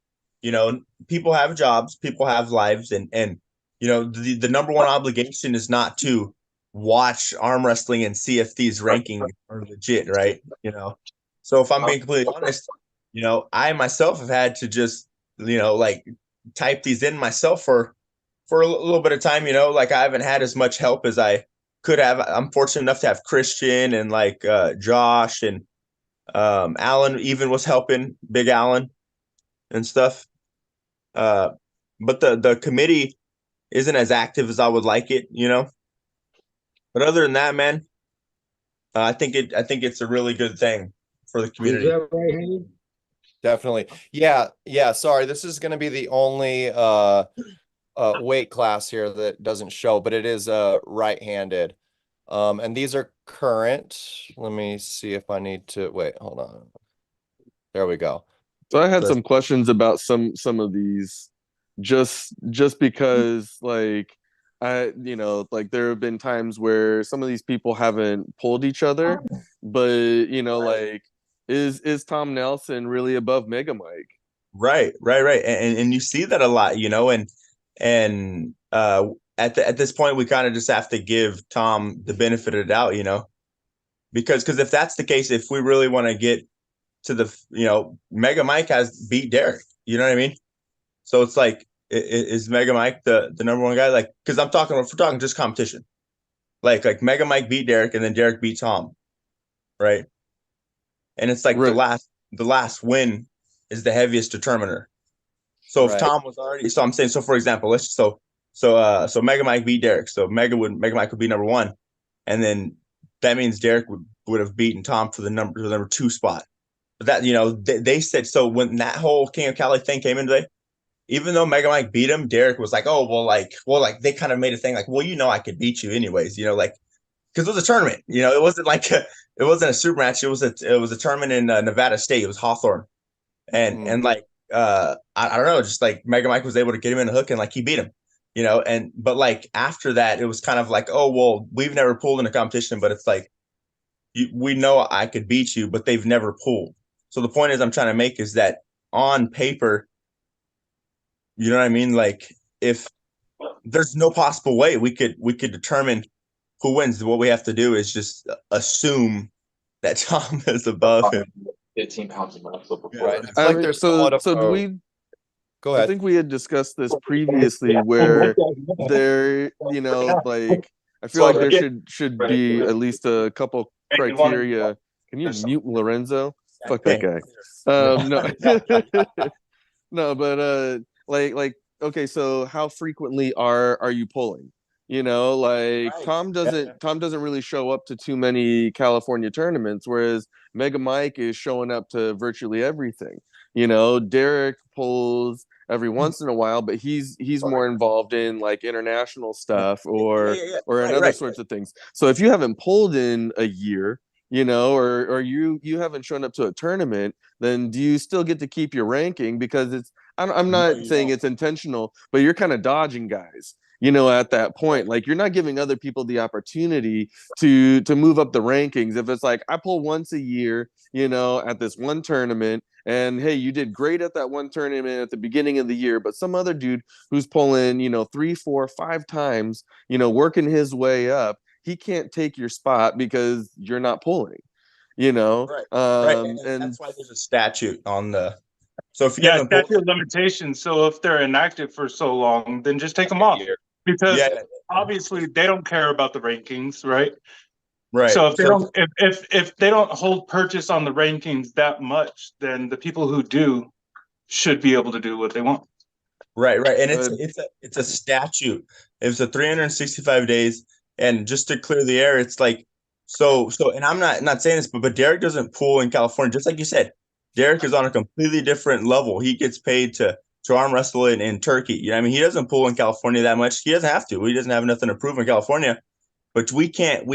people have jobs, people have lives, and the number 1 obligation is not to watch arm wrestling and see if these rankings are legit, right? So if I'm being completely honest, I myself have had to just like type these in myself for a little bit of time. Like I haven't had as much help as I could have. I'm fortunate enough to have Christian and like Josh and Alan even was helping, Big Alan and stuff. But the committee, isn't as active as I would like it, you know. But other than that, man, I think it's a really good thing for the Is community. that right, Hayden? Definitely. Yeah. Sorry, this is going to be the only weight class here that doesn't show, but it is right-handed. And these are current. Let me see if I need to wait. Hold on. There we go. So I had some questions about some of these, just because like like there have been times where some of these people haven't pulled each other, but like is Tom Nelson really above Mega Mike? Right. And you see that a lot, you know, and at this point we kind of just have to give Tom the benefit of the doubt, you know, because if that's the case, if we really want to get to the, you know, Mega Mike has beat Derek, you know what I mean? So it's like, is Mega Mike the number one guy? Like, because if we're talking just competition, like Mega Mike beat Derek and then Derek beat Tom, right? And it's like the last win is the heaviest determiner. So if Tom was already, so I'm saying, so for example, so Mega Mike beat Derek, so Mega Mike would be number one, and then that means Derek would have beaten Tom for the number 2 spot. But that, you know, they said, so when that whole King of Cali thing came into play, even though Mega Mike beat him, Derek was like, oh, well, they kind of made a thing like, well, you know, I could beat you anyways, you know, like, because it was a tournament, you know, it wasn't like it wasn't a super match. It was a tournament in Nevada State. It was Hawthorne, and like I don't know, just like Mega Mike was able to get him in a hook and like he beat him, you know, but like after that, it was kind of like, oh well, we've never pulled in a competition, but it's like we know I could beat you, but they've never pulled. So the point is I'm trying to make is that on paper, you know what I mean? Like if there's no possible way we could determine who wins. What we have to do is just assume that Tom is above him. 15 pounds of muscle before. Right. It's like there's so do we go ahead. I think we had discussed this previously where there, you know, like I feel like there should be at least a couple criteria. Can you mute Lorenzo? Fuck that guy. No. No, but like okay, so how frequently are you pulling? You know, like Tom doesn't really show up to too many California tournaments, whereas Mega Mike is showing up to virtually everything. You know, Derek pulls every once in a while, but he's more involved in like international stuff or in other sorts of things. So if you haven't pulled in a year, you know, or you haven't shown up to a tournament, then do you still get to keep your ranking? Because I'm not saying it's intentional, but you're kind of dodging guys, you know, at that point. Like you're not giving other people the opportunity to move up the rankings. If it's like I pull once a year, you know, at this one tournament, and hey, you did great at that one tournament at the beginning of the year, but some other dude who's pulling, you know, 3, 4, 5 times, you know, working his way up, he can't take your spot because you're not pulling, you know. Right. And that's why there's a statute on the. So if you have statute of limitations, so if they're inactive for so long, then just take them off, because obviously they don't care about the rankings, right? Right. So if they don't hold purchase on the rankings that much, then the people who do should be able to do what they want. Right. And it's a statute. It's a 365 days, and just to clear the air, it's like so. And I'm not saying this, but Derek doesn't pool in California, just like you said. Derek is on a completely different level. He gets paid to arm wrestle in Turkey. You know, I mean, he doesn't pool in California that much. He doesn't have to. He doesn't have nothing to prove in California. But we can't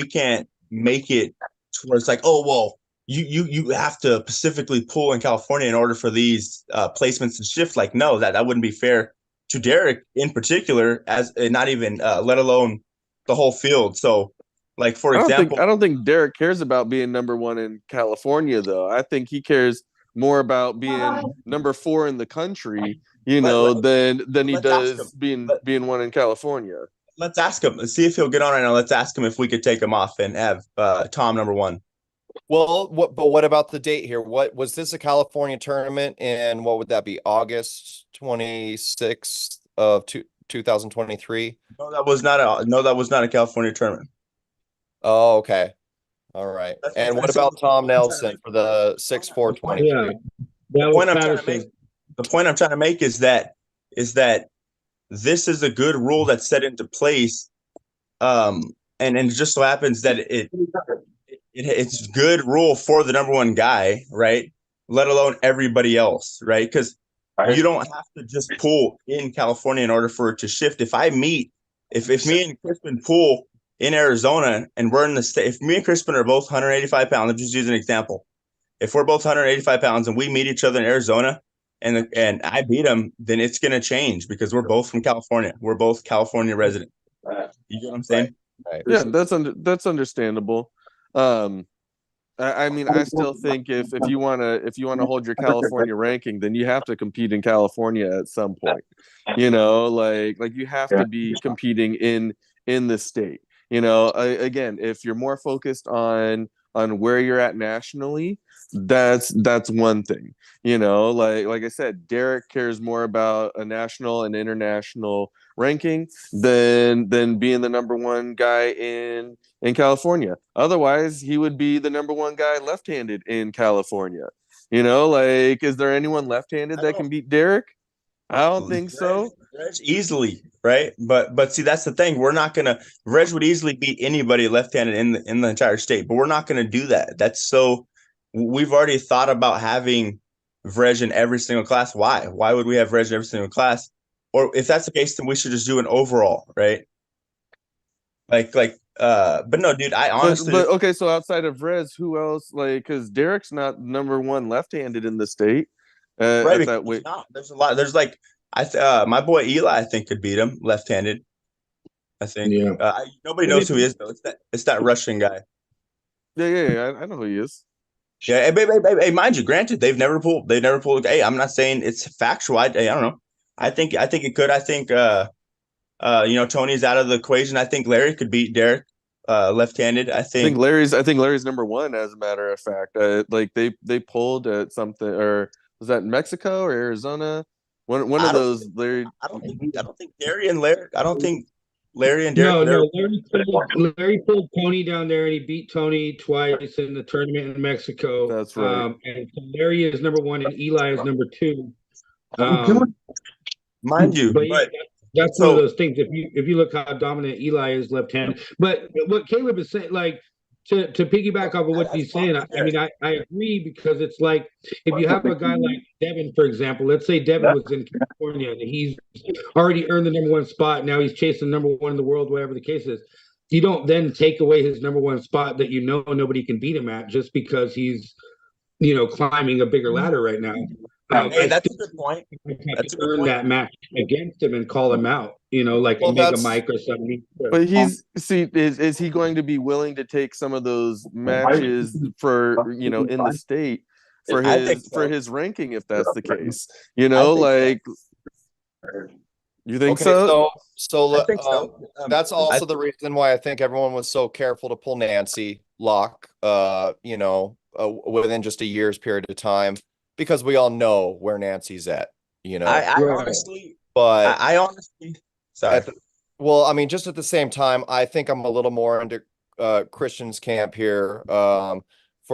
make it to where it's like, oh well, you have to specifically pool in California in order for these placements to shift. Like, no, that wouldn't be fair to Derek in particular, as not even let alone the whole field. So, like for example, I don't think Derek cares about being number 1 in California, though. I think he cares more about being number 4 in the country, you know, than he does being 1 in California. Let's ask him. Let's see if he'll get on right now. Let's ask him if we could take him off and have Tom number 1. Well, what about the date here? What was this a California tournament? And what would that be? August 26th of 2023? No, that was not a California tournament. Oh, okay. All right. And what about Tom Nelson for the 6/4/23? Yeah, The point I'm trying to make is that this is a good rule that's set into place. And it just so happens that it's good rule for the number one guy, right? Let alone everybody else, right? Because you don't have to just pull in California in order for it to shift. If me and Crispin pull in Arizona and we're in the state, if me and Crispin are both 185 pounds, I'm just using an example. If we're both 185 pounds and we meet each other in Arizona and I beat him, then it's going to change because we're both from California. We're both California residents. You get what I'm saying? Right. Yeah, that's understandable. I mean, I still think if you wanna hold your California ranking, then you have to compete in California at some point. You know, like you have to be competing in the state. You know, again, if you're more focused on where you're at nationally, that's one thing. You know, like I said, Derek cares more about a national and international ranking than being the number one guy in California. Otherwise, he would be the number one guy left-handed in California. You know, like, is there anyone left-handed that can beat Derek? I don't think so. Reg easily, right? But see, that's the thing. We're not gonna. Reg would easily beat anybody left-handed in the entire state, but we're not gonna do that. That's so. We've already thought about having Reg in every single class. Why? Why would we have Reg in every single class? Or if that's the case, then we should just do an overall, right? But no, dude, I honestly. But okay, so outside of Rez, who else? Like, because Derek's not number one left-handed in the state. Right, At that weight. There's a lot. There's like my boy Eli, I think, could beat him left-handed. I think. Yeah. Nobody knows who he is though. It's that Russian guy. Yeah. I know who he is. Yeah, hey, mind you, granted, they've never pulled. Hey, I'm not saying it's factual. I don't know. I think it could. I think Tony's out of the equation. I think Larry could beat Derek left-handed. I think Larry's number one, as a matter of fact. Like they pulled at something, or was that Mexico or Arizona? One of those. Larry. I don't think Larry and Derek. No. Larry pulled Tony down there, and he beat Tony twice in the tournament in Mexico. That's right. And so Larry is number one, and Eli is number two. Mind you, but that's one of those things. If you look how dominant Eli is left-handed, but what Caleb is saying, like to piggyback off of what he's saying, I mean, I agree, because it's like if you have a guy like Devin, for example. Let's say Devin was in California and he's already earned the number one spot. Now he's chasing number one in the world, whatever the case is. You don't then take away his number one spot that nobody can beat him at just because he's climbing a bigger ladder right now. Hey, that's a good point. That's to earn that match against him and call him out, like Mega Mike or something. But is he going to be willing to take some of those matches for in the state for his ranking, if that's the case? You think so? So that's also the reason why I think everyone was so careful to pull Nancy Locke, within just a year's period of time, because we all know where Nancy's at, I honestly, sorry. I mean, just at the same time, I think I'm a little more under Christian's camp here, for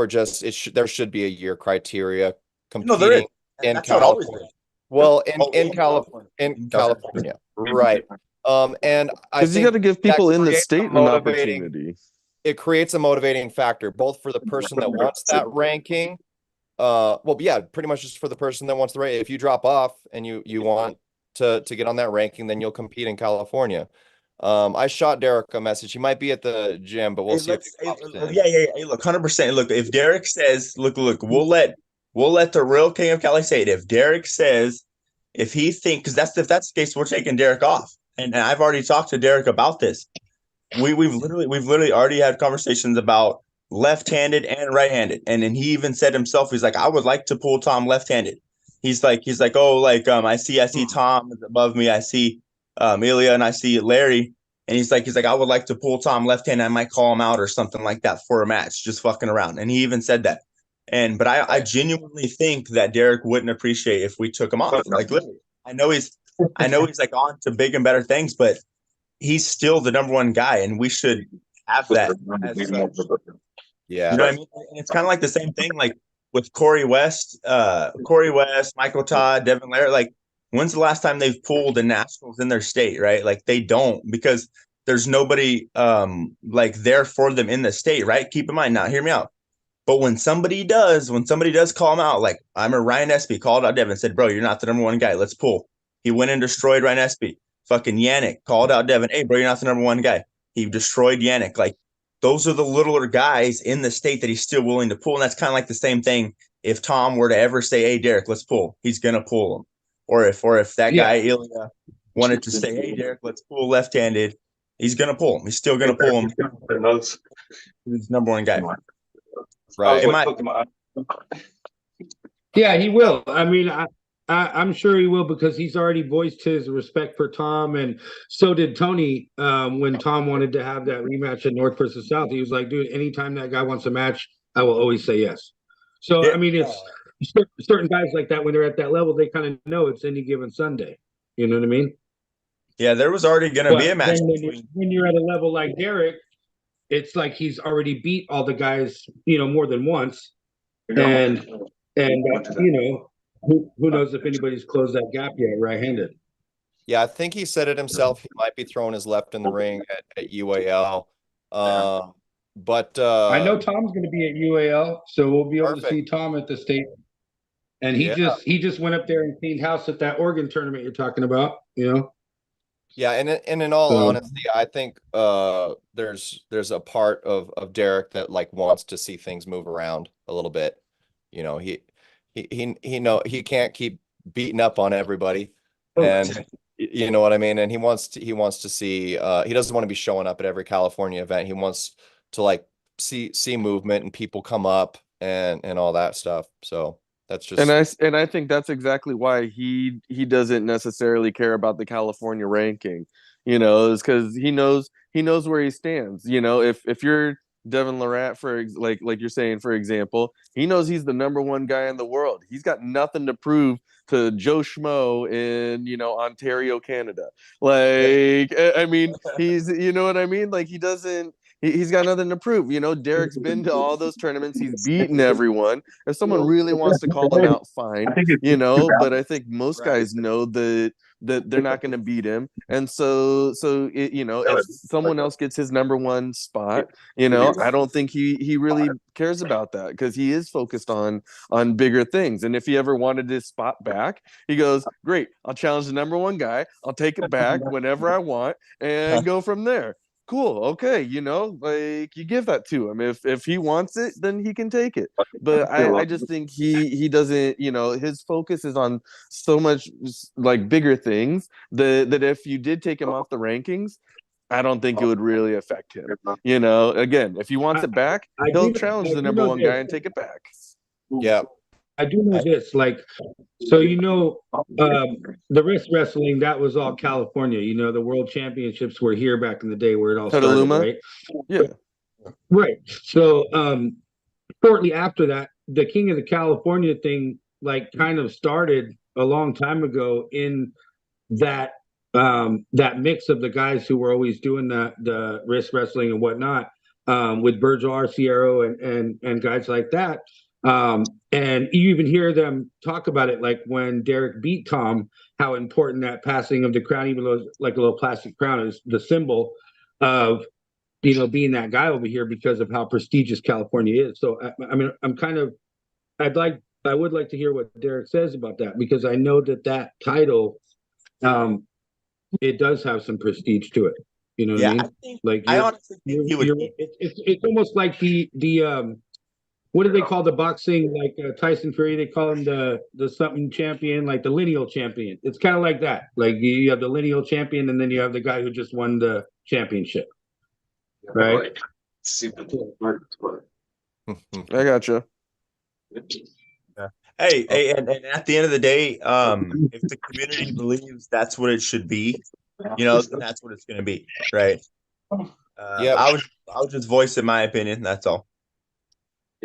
just there should be a year criteria competing in California. Well, in California, right? And I think you got to give people in the state an opportunity. It creates a motivating factor, both for the person that wants that ranking. Pretty much just for the person that wants the ranking. If you drop off and you want to get on that ranking, then you'll compete in California. I shot Derek a message. He might be at the gym, but we'll see. Hey, look, 100%. Look, if Derek says, look, we'll let the real king of Cali say it. If Derek says, if he thinks, because if that's the case, we're taking Derek off. And I've already talked to Derek about this. We've literally already had conversations about left-handed and right-handed, and then he even said himself, he's like, I would like to pull Tom left-handed. He's like, I see Tom above me, I see Ilya, and I see Larry, and he's like, I would like to pull Tom left-handed. I might call him out or something like that for a match, just fucking around. And he even said that. But I genuinely think that Derek wouldn't appreciate if we took him off. Like, literally, I know he's like on to big and better things, but he's still the number one guy, and we should have that. Yeah, you know what I mean? And it's kind of like the same thing, like with Corey West, Michael Todd, Devin Larry. Like When's the last time they've pulled the nationals in their state, right? Like they don't, because there's nobody like there for them in the state, right? Keep in mind, now hear me out. But when somebody does call him out, like I remember Ryan Espy called out Devin, said, bro, you're not the number one guy. Let's pull. He went and destroyed Ryan Espy. Fucking Yannick called out Devin. Hey, bro, you're not the number one guy. He destroyed Yannick. Like those are the littler guys in the state that he's still willing to pull. And that's kind of like the same thing. If Tom were to ever say, hey, Derek, let's pull, he's going to pull him. Or if that guy, Ilya, wanted to say, hey, Derek, let's pull left-handed, he's going to pull him. He's still going to pull him. He's number one guy. Right. Yeah, he will. I mean, I'm sure he will, because he's already voiced his respect for Tom, and so did Tony. When Tom wanted to have that rematch at North versus South, he was like, dude, anytime that guy wants a match, I will always say yes. So, I mean, it's certain guys like that, when they're at that level, they kind of know it's any given Sunday. You know what I mean? Yeah, there was already going to be a match. When you're at a level like Derek, it's like he's already beat all the guys, more than once. And who knows if anybody's closed that gap yet, right-handed. Yeah, I think he said it himself. He might be throwing his left in the ring at UAL. But I know Tom's going to be at UAL, so we'll be able to see Tom at the state. And he just went up there and cleaned house at that Oregon tournament you're talking about, Yeah, and in all honesty, I think there's a part of Derek that like wants to see things move around a little bit. He can't keep beating up on everybody, and you know what I mean. And he wants to see. He doesn't want to be showing up at every California event. He wants to like see movement and people come up and all that stuff. So that's just and I think that's exactly why he doesn't necessarily care about the California ranking, is because he knows where he stands. If you're Devin Lorant, for like you're saying, for example, he knows he's the number one guy in the world. He's got nothing to prove to Joe Schmo in Ontario, Canada. Like, I mean, he's what I mean. Like, he's got nothing to prove. Derek's been to all those tournaments. He's beaten everyone. If someone really wants to call him out, fine. But I think most guys know that they're not going to beat him. And so if someone else gets his number one spot, I don't think he really cares about that, because he is focused on bigger things. And if he ever wanted his spot back, he goes, great, I'll challenge the number one guy. I'll take it back whenever I want and go from there. Cool. Okay. Like, you give that to him. If he wants it, then he can take it. But I just think he doesn't, his focus is on so much like bigger things that if you did take him off the rankings, I don't think it would really affect him. Again, if he wants it back, he'll challenge the number one guy and take it back. Yeah. I do know this, like, so the wrist wrestling, that was all California. The World Championships were here back in the day where it all started, right? Yeah. Right. So shortly after that, the King of the California thing, like, kind of started a long time ago in that mix of the guys who were always doing the wrist wrestling and whatnot, with Virgil Arciero and guys like that. And you even hear them talk about it, like when Derek beat Tom, how important that passing of the crown, even though it's like a little plastic crown, is the symbol of, being that guy over here because of how prestigious California is. So, I mean, I would like to hear what Derek says about that, because I know that title, it does have some prestige to it. You know what I mean? I honestly think he would. It's almost like the what do they call the boxing, like Tyson Fury? They call him the something champion, like the lineal champion. It's kind of like that. Like you have the lineal champion, and then you have the guy who just won the championship, right? I gotcha. Yeah. Hey, and at the end of the day, if the community believes that's what it should be, then that's what it's going to be, right? I was just voicing my opinion. That's all.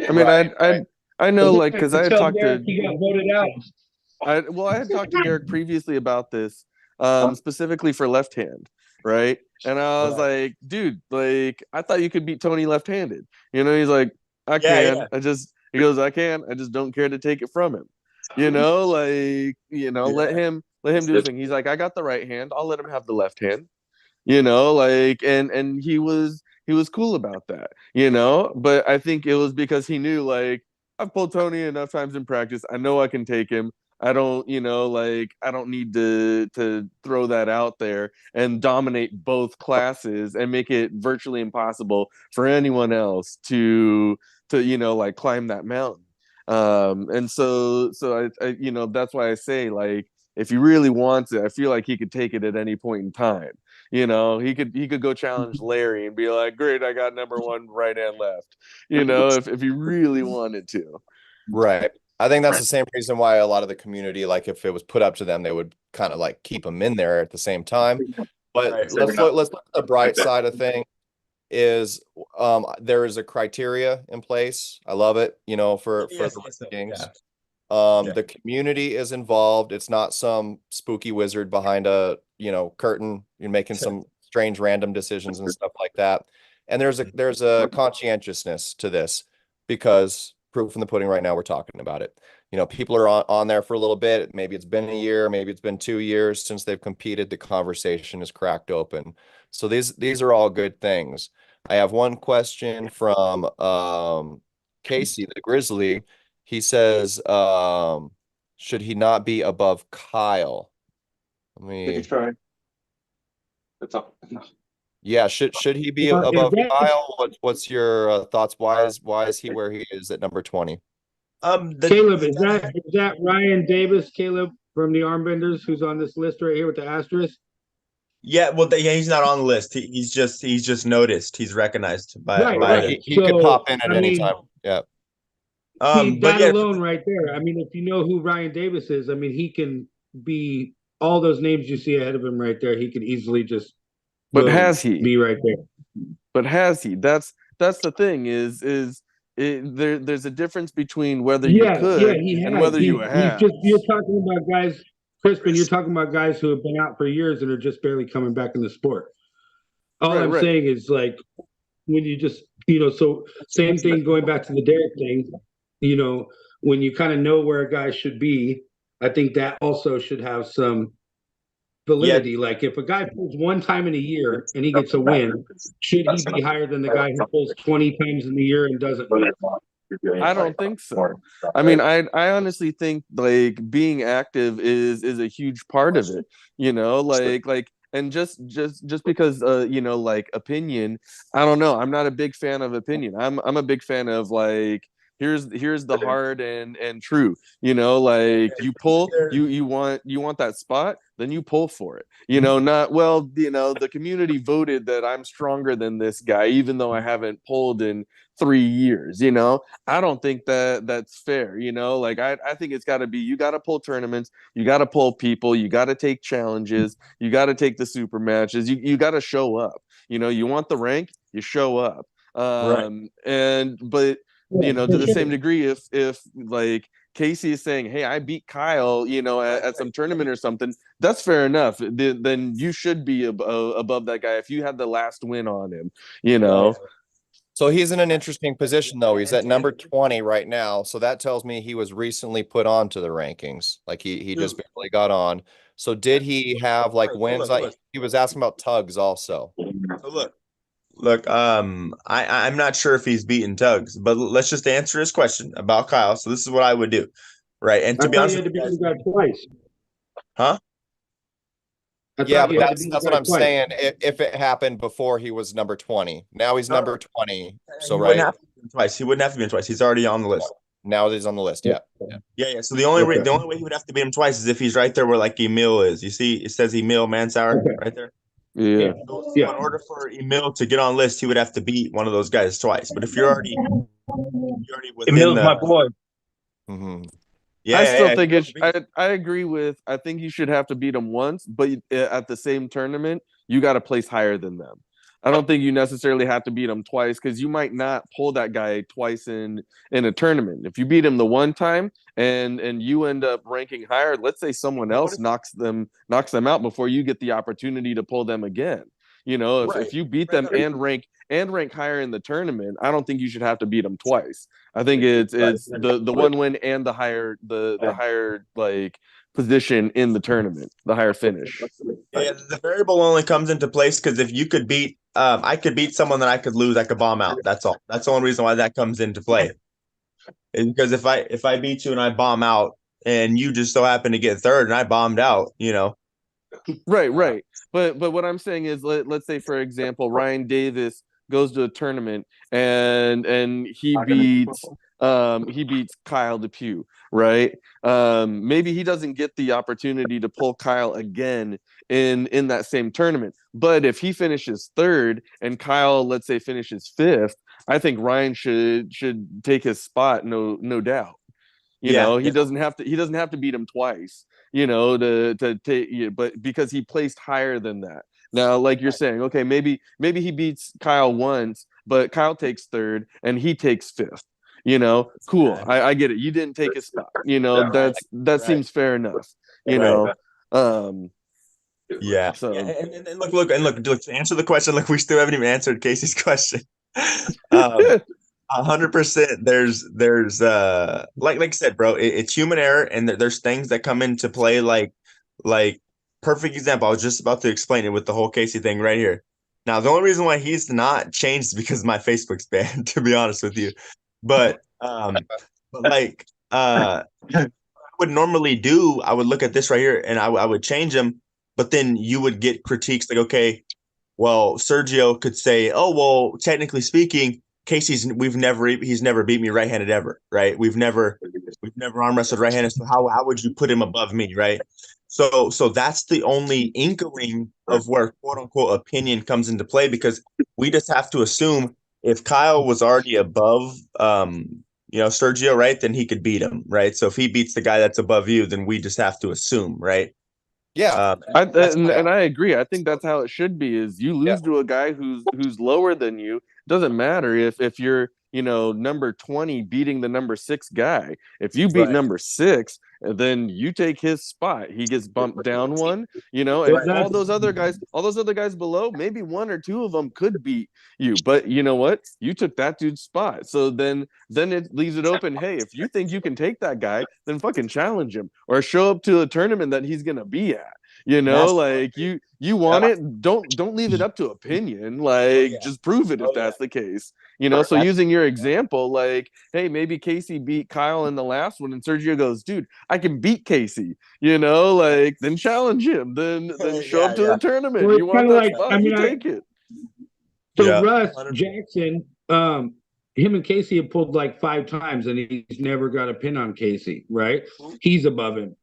I mean, I know, like, because I had talked to he got voted out. I had talked to Derek previously about this, specifically for left hand, right? And I was like, dude, like, I thought you could beat Tony left-handed. He's like, I can. Yeah. He goes, I can. I just don't care to take it from him. Let Let him do his thing. He's like, I got the right hand. I'll let him have the left hand. You know, like, and he was cool about that, you know. But I think it was because he knew, like, I've pulled Tony enough times in practice. I know I can take him. I don't, you know, like, I don't need to throw that out there and dominate both classes and make it virtually impossible for anyone else to you know, like, climb that mountain. And so I you know, that's why I say, like, if he really wants it, I feel like he could take it at any point in time. You know, he could go challenge Larry and be like, great, I got number one right and left, you know, if he really wanted to. Right. I think that's the same reason why a lot of the community, like, if it was put up to them, they would kind of like keep him in there at the same time. But let's look at the bright side of things. Is there is a criteria in place. I love it, you know, for the rankings. The community is involved. It's not some spooky wizard behind a, you know, curtain. You're making some strange random decisions and stuff like that. And there's a conscientiousness to this, because proof in the pudding right now, we're talking about it. You know, people are on there for a little bit. Maybe it's been a year, maybe it's been 2 years since they've competed. The conversation is cracked open. So these are all good things. I have one question from Casey, the Grizzly. He says, should he not be above Kyle? Let me try. That's all. Yeah, should he be above Kyle? What's your thoughts? Why is he where he is at number 20? Caleb, is that Ryan Davis, Caleb, from the Armbenders, who's on this list right here with the asterisk? Yeah, well, he's not on the list. He's just noticed. He's recognized by. Right. He could pop in at any time. Yeah. That alone right there. I mean, if you know who Ryan Davis is, I mean, he can be all those names you see ahead of him right there. He could easily just. But has he? Be right there. But has he? That's the thing. There's a difference between whether you could and whether you have. You're talking about guys, Crispin. You're talking about guys who have been out for years and are just barely coming back in the sport. All I'm saying is, like, when you just, you know, so same thing going back to the Derek thing, you know, when you kind of know where a guy should be, I think that also should have some validity. Like, if a guy pulls one time in a year and he gets a win, should he be higher than the guy who pulls 20 times in the year and doesn't win? I don't think so. I mean, I honestly think, like, being active is a huge part of it, you know, like and just because you know, like, opinion, I don't know, I'm not a big fan of opinion. I'm a big fan of, like, here's the hard and true, you know, like, you pull, you want that spot, then you pull for it, you know, not, well, you know, the community voted that I'm stronger than this guy even though I haven't pulled in 3 years, you know. I don't think that's fair, you know. Like, I think it's got to be, you got to pull tournaments, you got to pull people, you got to take challenges, you got to take the super matches, you got to show up, you know. You want the rank, you show up. But you know, to the same degree, if like Casey is saying, hey, I beat Kyle, you know, at some tournament or something, that's fair enough. Then you should be above that guy if you had the last win on him, you know. So he's in an interesting position, though. He's at number 20 right now. So that tells me he was recently put onto the rankings. Like, he just barely got on. So did he have, like, wins? Like, he was asking about Tugs also. So look, I'm not sure if he's beaten Tugs, but let's just answer his question about Kyle. So this is what I would do, right? And to be honest, you had to beat the guy twice. Huh? Yeah, but that's what I'm saying. If it happened before he was number 20, now he's number 20. So he wouldn't have to be twice. He wouldn't have to be twice. He's already on the list. Now he's on the list. Yeah. So the only way he would have to beat him twice is if he's right there where, like, Emil is. You see, it says Emil Mansauer right there. Yeah. So in order for Emil to get on list, he would have to beat one of those guys twice. But if you're already within Emil's my boy. Mm-hmm. I still think I agree with, I think you should have to beat them once, but at the same tournament, you got to place higher than them. I don't think you necessarily have to beat them twice, because you might not pull that guy twice in a tournament. If you beat him the one time and you end up ranking higher, let's say someone else knocks them out before you get the opportunity to pull them again. You know, if you beat them and rank higher in the tournament, I don't think you should have to beat them twice. I think it's the one win and the higher like position in the tournament, the higher finish. Yeah, the variable only comes into place because if you could beat, I could beat someone that I could lose, I could bomb out. That's all. That's the only reason why that comes into play. Is because if I beat you and I bomb out, and you just so happen to get third and I bombed out, you know. Right. But what I'm saying is, let's say for example, Ryan Davis goes to a tournament and he beats Kyle DePew, right? Maybe he doesn't get the opportunity to pull Kyle again in that same tournament. But if he finishes third and Kyle, let's say, finishes fifth, I think Ryan should take his spot, no doubt. You know, he doesn't have to beat him twice, you know, to take, but because he placed higher than that. Now, like you're saying, okay, maybe he beats Kyle once, but Kyle takes third and he takes fifth. You know, cool. I get it. You didn't take his spot. You know, that seems fair enough. You know, yeah. So and look, to answer the question, like we still haven't even answered Casey's question. 100%. There's like I said, bro, it's human error, and there's things that come into play. Like perfect example. I was just about to explain it with the whole Casey thing right here. Now, the only reason why he's not changed is because my Facebook's banned, to be honest with you. But like I would normally do, I would look at this right here and I would change him, but then you would get critiques like, okay, well, Sergio could say, oh, well, technically speaking, Casey's he's never beat me right-handed ever, right? We've never arm wrestled right-handed. So how would you put him above me, right? So that's the only inkling of where quote unquote opinion comes into play, because we just have to assume if Kyle was already above Sergio, right, then he could beat him, right? So if he beats the guy that's above you, then we just have to assume, right? Yeah, and I agree. I think that's how it should be. Is you lose to a guy who's lower than you. Doesn't matter if you're number 20 beating the number 6 guy. If you beat number 6, then you take his spot. He gets bumped down one. And all those other guys below, maybe 1 or 2 of them could beat you. But you know what? You took that dude's spot. So then it leaves it open. Hey, if you think you can take that guy, then fucking challenge him or show up to a tournament that he's gonna be at. Like you want it. Don't leave it up to opinion. Like just prove it if that's the case. So using your example, like, hey, maybe Casey beat Kyle in the last one, and Sergio goes, dude, I can beat Casey. Like then challenge him. Then show up to the tournament. Well, you want that spot? You take it. So Russ Jackson, him and Casey have pulled like 5 times, and he's never got a pin on Casey. Right? He's above him.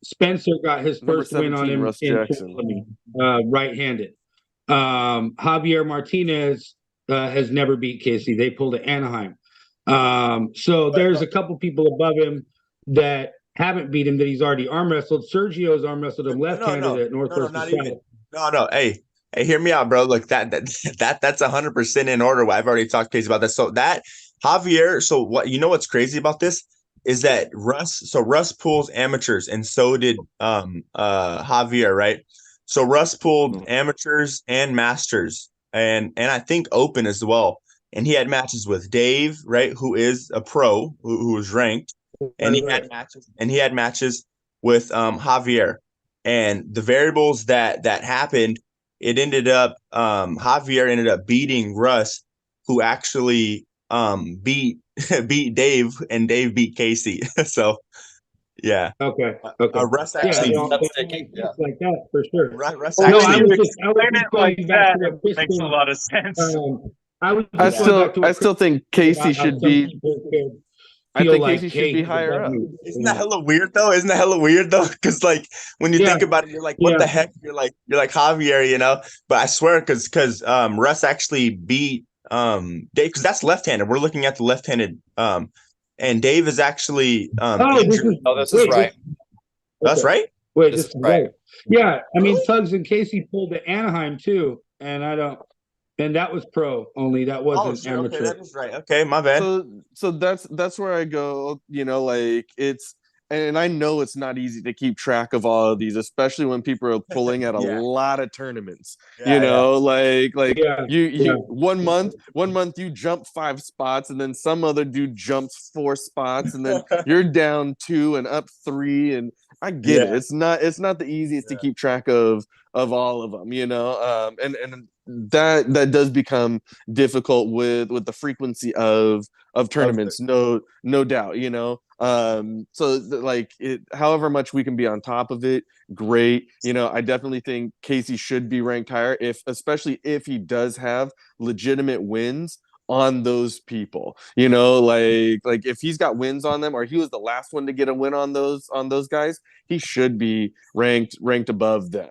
Spencer got his first win on him right-handed. Javier Martinez has never beat Casey. They pulled at Anaheim. So there's a couple people above him that haven't beat him that he's already arm wrestled. Sergio's arm wrestled him left-handed at Northwest. No. Hey, hear me out, bro. Look, that's 100% in order. I've already talked to Casey about that. So that Javier. So what? What's crazy about this is that Russ pulls amateurs, and so did Javier, right? So Russ pulled amateurs and masters, and I think open as well. And he had matches with Dave, right, who is a pro, who was ranked, and he had matches with Javier. And the variables that happened, it ended up Javier ended up beating Russ, who actually beat Dave, and Dave beat Casey. So yeah. Okay. Russ actually like that for sure. Russ actually makes a lot of sense. I still think Casey should be. I think Casey should be higher up. Isn't that hella weird though? Because like when you think about it, you're like, what the heck? You're like Javier, But I swear, because Russ actually beat Dave, because that's left-handed. We're looking at the left-handed, and Dave is actually injured. This is right. That's right. Wait, this is right. Yeah, I mean, Tugs and Casey pulled to Anaheim too, and and that was pro only. That wasn't amateur. Okay, that is right. Okay, my bad. So that's where I go. Like it's and I know it's not easy to keep track of all of these, especially when people are pulling at a lot of tournaments. Like you 1 month you jump 5 spots, and then some other dude jumps 4 spots, and then you're down 2 and up 3, and I get it. It's not the easiest to keep track of all of them, and that does become difficult with the frequency of tournaments, no doubt, like however much we can be on top of it, great. I definitely think Casey should be ranked higher, especially if he does have legitimate wins on those people, like if he's got wins on them, or he was the last one to get a win on those guys, he should be ranked above them,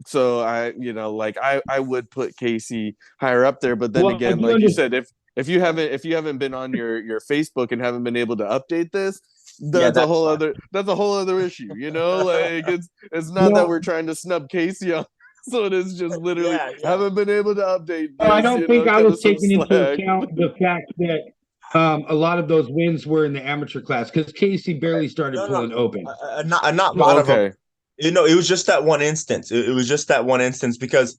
so I would put Casey higher up there, but then again, like you said, if you haven't been on your Facebook and haven't been able to update this, that's a whole other issue, like it's not that we're trying to snub Casey on. So it is just literally haven't been able to update this, I don't think I was taking into account the fact that a lot of those wins were in the amateur class, because Casey barely started pulling open. Not a lot of them. It was just that one instance. It was just that one instance, because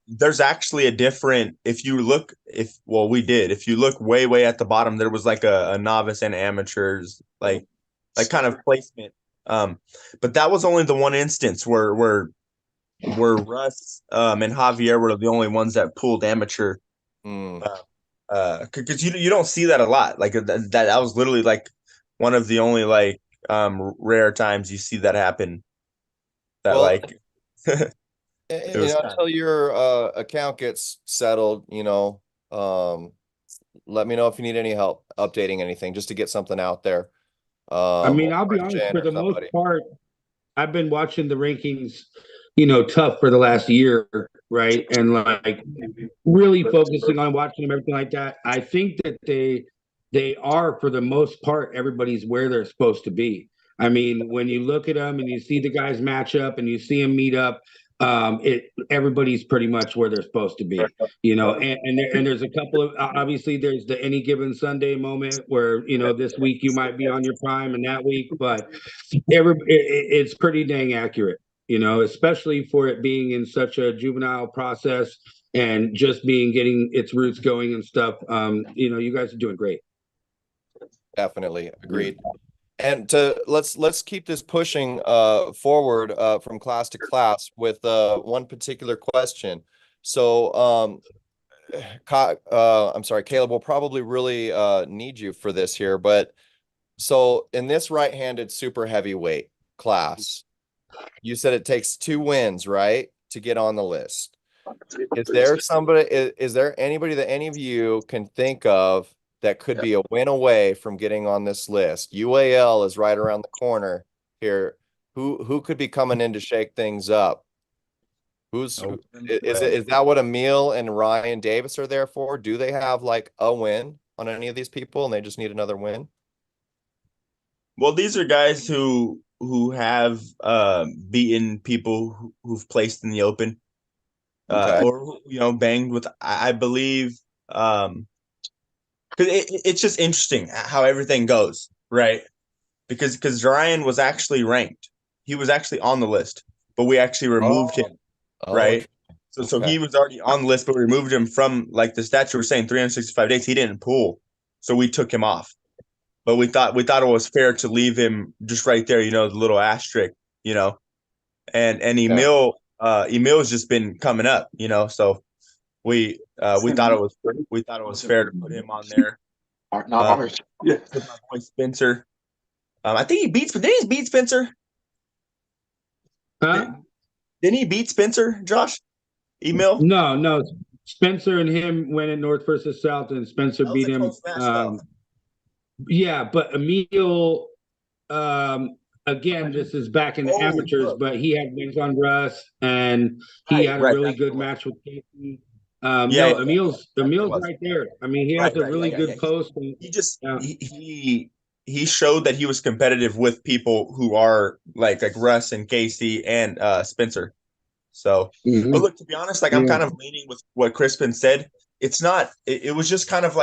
there's actually a different. If you look way at the bottom, there was like a novice and amateurs like kind of placement. But that was only the one instance where Russ and Javier were the only ones that pulled amateur. Because you don't see that a lot. Like that was literally like one of the only rare times you see that happen. Until your account gets settled, let me know if you need any help updating anything, just to get something out there. I'll be honest, for the most part, I've been watching the rankings, tough for the last year, right? And really focusing on watching them, everything like that. I think that they are, for the most part, everybody's where they're supposed to be. I mean, when you look at them and you see the guys match up and you see them meet up, everybody's pretty much where they're supposed to be, and there's a couple of, obviously there's the any given Sunday moment where, this week you might be on your prime and that week, but it's pretty dang accurate, especially for it being in such a juvenile process and just getting its roots going and stuff. You guys are doing great. Definitely agreed. And let's keep this pushing forward from class to class with one particular question. So I'm sorry, Caleb, will probably really need you for this here, but so in this right-handed super heavyweight class, you said it takes 2 wins, right, to get on the list. Is there anybody that any of you can think of that could be a win away from getting on this list? UAL is right around the corner here. Who could be coming in to shake things up? Is that what Emil and Ryan Davis are there for? Do they have a win on any of these people and they just need another win? Well, these are guys who have beaten people who've placed in the open, or banged with, I believe, because it's just interesting how everything goes, right? Because Ryan was actually ranked. He was actually on the list, but we actually removed him, right? Okay. So he was already on the list, but we removed him from the statute. We're saying 365 days. He didn't pull, so we took him off. But we thought it was fair to leave him just right there, the little asterisk, and Emil's just been coming up, so we thought it was fair to put him on there. Not ours. Yeah. With my boy Spencer. I think didn't he beat Spencer? Huh? Didn't he beat Spencer, Josh? Emil? No. Spencer and him went in North versus South, and Spencer beat him. Yeah, but Emil, again, this is back in the amateurs, but he had wins on Russ, and he had a really good match with Casey. Emil's right there. I mean, he has a really good post. And, he showed that he was competitive with people who are like Russ and Casey and Spencer. So, but look, to be honest, I'm kind of leaning with what Crispin said. It's not. It was just kind of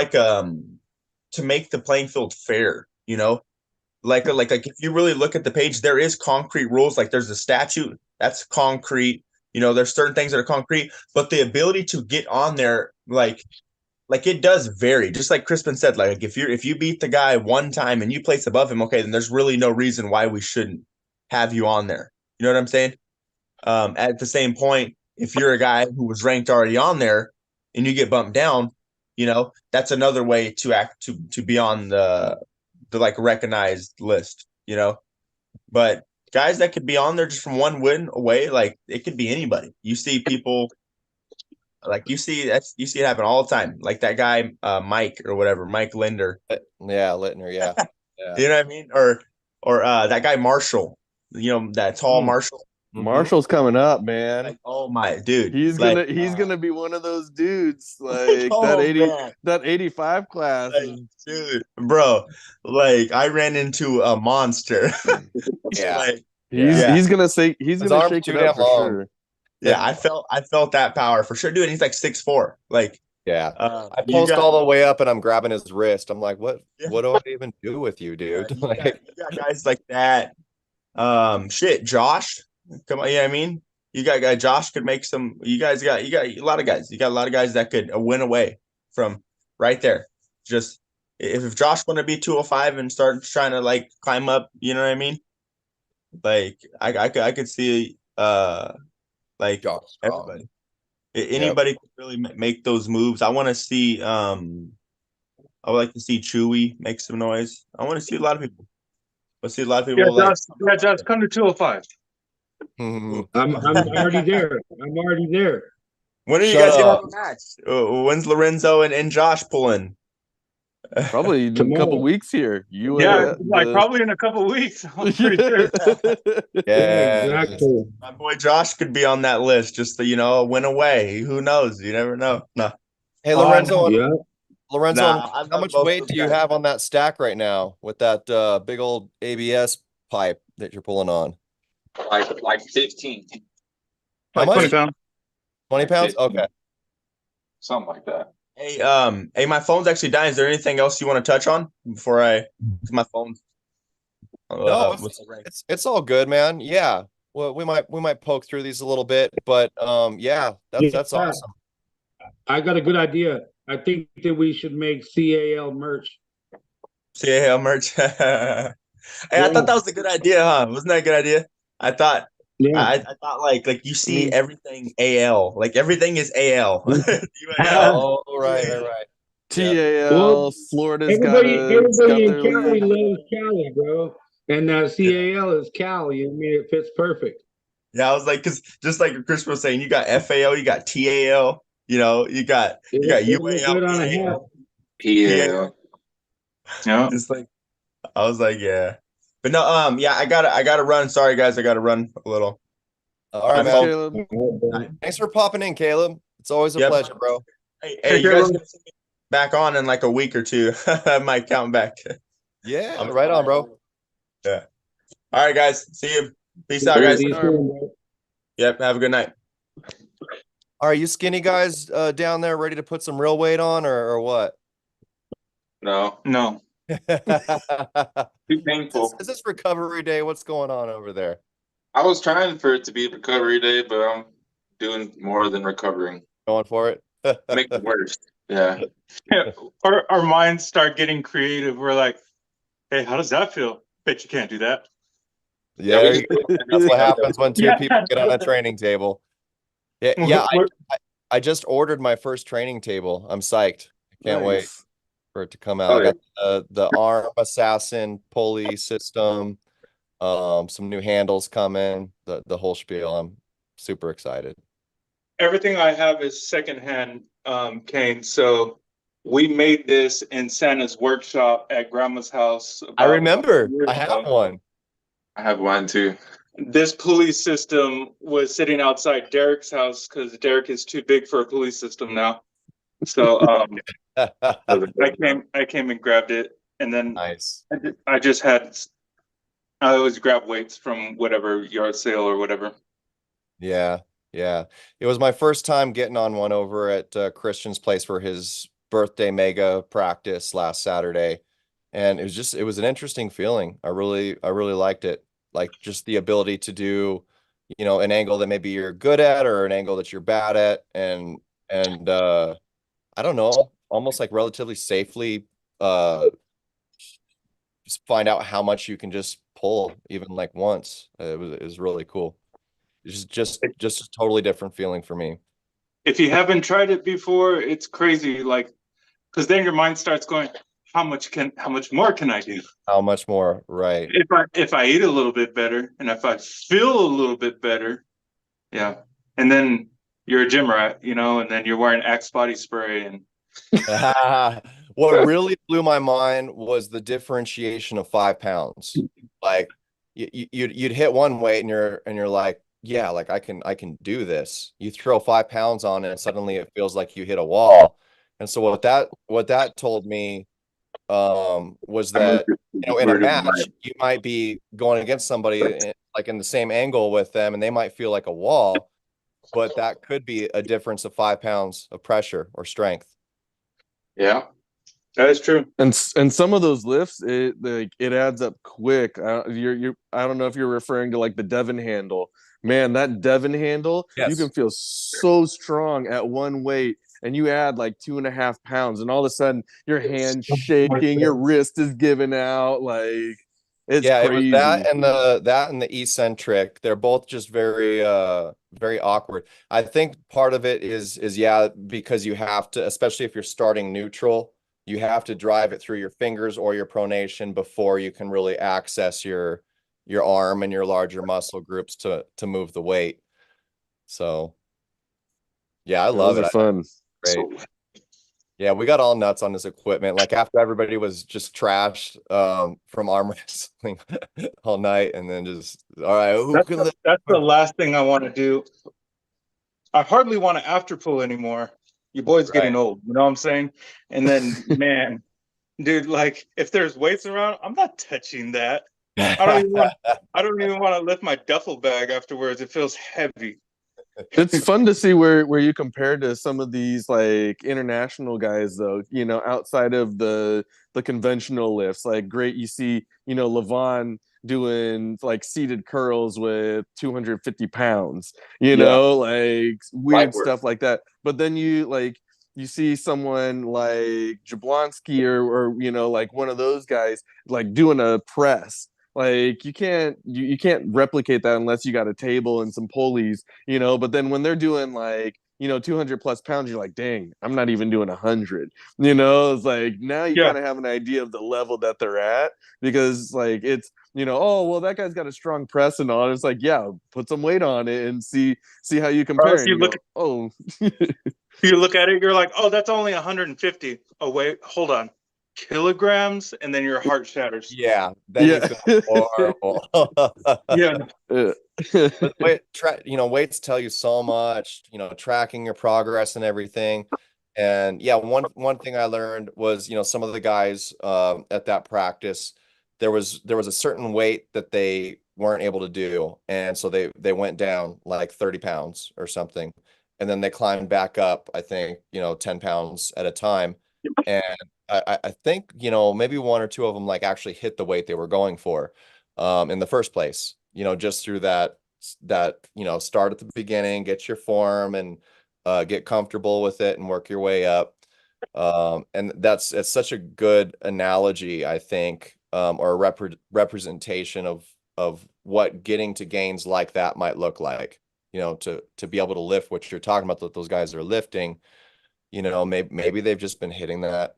to make the playing field fair. like if you really look at the page, there is concrete rules. Like there's a statute that's concrete. There's certain things that are concrete, but the ability to get on there, like it does vary. Just like Crispin said, like if you beat the guy one time and you place above him, okay, then there's really no reason why we shouldn't have you on there. You know what I'm saying? At the same point, if you're a guy who was ranked already on there and you get bumped down, that's another way to be on the like recognized list, but guys that could be on there just from one win away, like it could be anybody. You see people like you see it happen all the time. Like that guy, Mike or whatever, Mike Linder. Yeah, Littner, yeah. You know what I mean? Or that guy Marshall, that tall Marshall. Marshall's coming up, man. Like, oh my dude. He's gonna be one of those dudes. Like that 85 class. Like, dude, bro. Like I ran into a monster. Yeah. Like, he's gonna shake it up for sure. Yeah, I felt that power for sure, dude. And he's like 6'4". Like, yeah. I post all the way up and I'm grabbing his wrist. I'm like, what do I even do with you, dude? You got guys like that. Josh. Come on, I mean? You got Josh could make some. You got a lot of guys. You got a lot of guys that could win away from right there. Just if Josh want to be 205 and start trying to like climb up, you know what I mean? Like I could see like Josh, everybody. Anybody could really make those moves. I want to see. I would like to see Chewy make some noise. I want to see a lot of people. Let's see a lot of people. Josh, come to 205. I'm already there. I'm already there. When are you guys gonna have a match? When's Lorenzo and Josh pulling? Probably in a couple weeks here. Probably in a couple weeks. I'm pretty sure. Yeah, exactly. My boy Josh could be on that list. Just to, win away. Who knows? You never know. No. Hey, Lorenzo. Lorenzo, how much weight do you have on that stack right now with that big old ABS pipe that you're pulling on? Like 15. How much? 20 pounds. 20 pounds? Okay. Something like that. Hey, my phone's actually dying. Is there anything else you want to touch on before my phone? No, it's all good, man. Yeah. Well, we might poke through these a little bit, but that's awesome. I got a good idea. I think that we should make CAL merch. CAL merch. Hey, I thought that was a good idea, huh? Wasn't that a good idea? I thought. Yeah. I thought like you see everything AL, like everything is AL. Oh, right. TAL, Florida's everybody in got Cali loves Cali, bro. And CAL is Cali. I mean, it fits perfect. Yeah, I was like, because just like Chris was saying, you got FAL, you got TAL, you got UAL, PAL. Yeah, it's like I was like, yeah. But no, I gotta run. Sorry guys, I gotta run a little. All right, man. Thanks for popping in, Caleb. It's always a pleasure, bro. Hey, you guys gonna see me back on in like a week or two. I might count back. Yeah, right on, bro. Yeah. All right, guys. See you. Peace out, guys. Yep. Have a good night. All right, you skinny guys down there ready to put some real weight on or what? No. Too painful. Is this recovery day? What's going on over there? I was trying for it to be recovery day, but I'm doing more than recovering. Going for it? Make it worse. Yeah. Our minds start getting creative. We're like, hey, how does that feel? Bet you can't do that. Yeah, that's what happens when two people get on a training table. Yeah. I just ordered my first training table. I'm psyched. I can't wait for it to come out. I got the Arm Assassin pulley system, some new handles coming, the whole spiel. I'm super excited. Everything I have is secondhand, Kane. So we made this in Santa's workshop at Grandma's house. I remember. I have one. I have one too. This pulley system was sitting outside Derek's house because Derek is too big for a pulley system now. So I came and grabbed it, and then nice. I always grab weights from whatever yard sale or whatever. Yeah. It was my first time getting on one over at Christian's place for his birthday mega practice last Saturday, and it was an interesting feeling. I really liked it. Like just the ability to do, an angle that maybe you're good at or an angle that you're bad at, and I don't know, almost like relatively safely just find out how much you can just pull even like once. It was really cool. It's just a totally different feeling for me. If you haven't tried it before, it's crazy. Like, because then your mind starts going, how much more can I do? How much more, right? If I eat a little bit better and if I feel a little bit better, yeah. And then you're a gym rat, and then you're wearing Axe body spray and what really blew my mind was the differentiation of 5 pounds. Like you'd hit one weight and you're like, yeah, like I can do this. You throw 5 pounds on it and suddenly it feels like you hit a wall. And so what that told me was that in a match you might be going against somebody like in the same angle with them and they might feel like a wall, but that could be a difference of 5 pounds of pressure or strength. Yeah, that is true. And some of those lifts, it adds up quick. I don't know if you're referring to like the Devon handle. Man, that Devon handle, yes. You can feel so strong at one weight, and you add like 2.5 pounds, and all of a sudden your hand's shaking, your wrist is giving out. Like it's crazy. It was that and the eccentric. They're both just very very awkward. I think part of it is because you have to, especially if you're starting neutral, you have to drive it through your fingers or your pronation before you can really access your arm and your larger muscle groups to move the weight. So yeah, I love it. Fun. Great. Yeah, we got all nuts on this equipment. Like after everybody was just trashed from arm wrestling all night, and then just all right, that's the last thing I want to do. I hardly want to after pull anymore. Your boy's getting old, you know what I'm saying? And then man, dude, like if there's weights around, I'm not touching that. I don't even want to lift my duffel bag afterwards. It feels heavy. It's fun to see where you compare to some of these like international guys though, outside of the conventional lifts. Like great, you see, Levon doing like seated curls with 250 pounds, like weird stuff like that. But then you see someone like Jablonski or like one of those guys like doing a press. Like you can't replicate that unless you got a table and some pulleys, but then when they're doing like 200 plus pounds, you're like, dang, I'm not even doing 100. It's like now you kind of have an idea of the level that they're at, because like it's oh well, that guy's got a strong press and all. It's like, yeah, put some weight on it and see how you compare. You look at it, you're like, oh, that's only 150. Oh wait, hold on. Kilograms, and then your heart shatters. Yeah, then you feel horrible. But weights tell you so much. Tracking your progress and everything. And yeah, one thing I learned was some of the guys at that practice, there was a certain weight that they weren't able to do, and so they went down like 30 pounds or something, and then they climbed back up. I think 10 pounds at a time. And I think maybe one or two of them like actually hit the weight they were going for in the first place, just through that start at the beginning, get your form and get comfortable with it and work your way up. And it's such a good analogy, I think, or a representation of what getting to gains like that might look like, to be able to lift what you're talking about that those guys are lifting. Maybe they've just been hitting that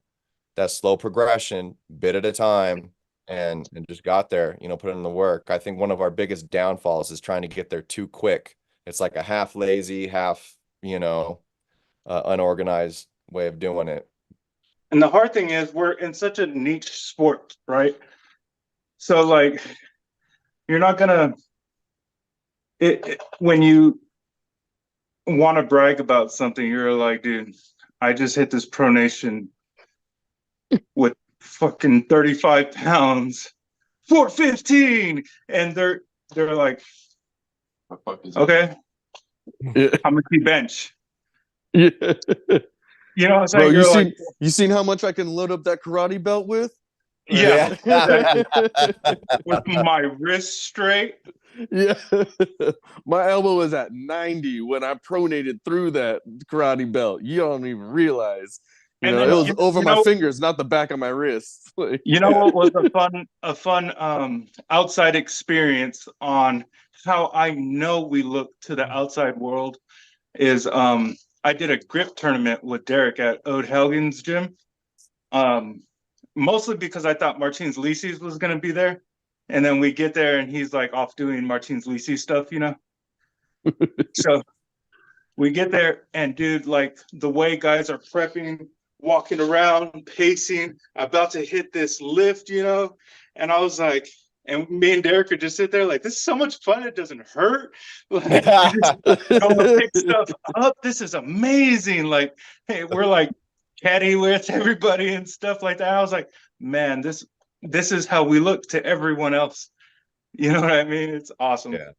slow progression bit at a time and just got there, put in the work. I think one of our biggest downfalls is trying to get there too quick. It's like a half lazy, half, unorganized way of doing it. And the hard thing is we're in such a niche sport, right? So like, you're not gonna, when you want to brag about something, you're like, dude, I just hit this pronation with fucking 35 pounds, 415, and they're like, okay, how much you bench? Yeah. You know what I'm saying? Bro, you seen how much I can load up that karate belt with? Yeah. Yeah. With my wrist straight. Yeah. My elbow was at 90 when I pronated through that karate belt. You don't even realize. You And know, then, it was you over my know, fingers, not the back of my wrist. Like, you know what was a fun outside experience on how I know we look to the outside world is I did a grip tournament with Derek at Ode Helgen's gym. Mostly because I thought Martins Lisi's was gonna be there. And then we get there and he's like off doing Martins Lisi stuff, you know. So we get there and dude, like the way guys are prepping, walking around, pacing, about to hit this lift, you know. And I was like, and me and Derek could just sit there like, this is so much fun, it doesn't hurt. Like we just go and pick stuff up. This is amazing. Like, hey, we're like caddy with everybody and stuff like that. I was like, man, this is how we look to everyone else. You know what I mean? It's awesome. Yeah.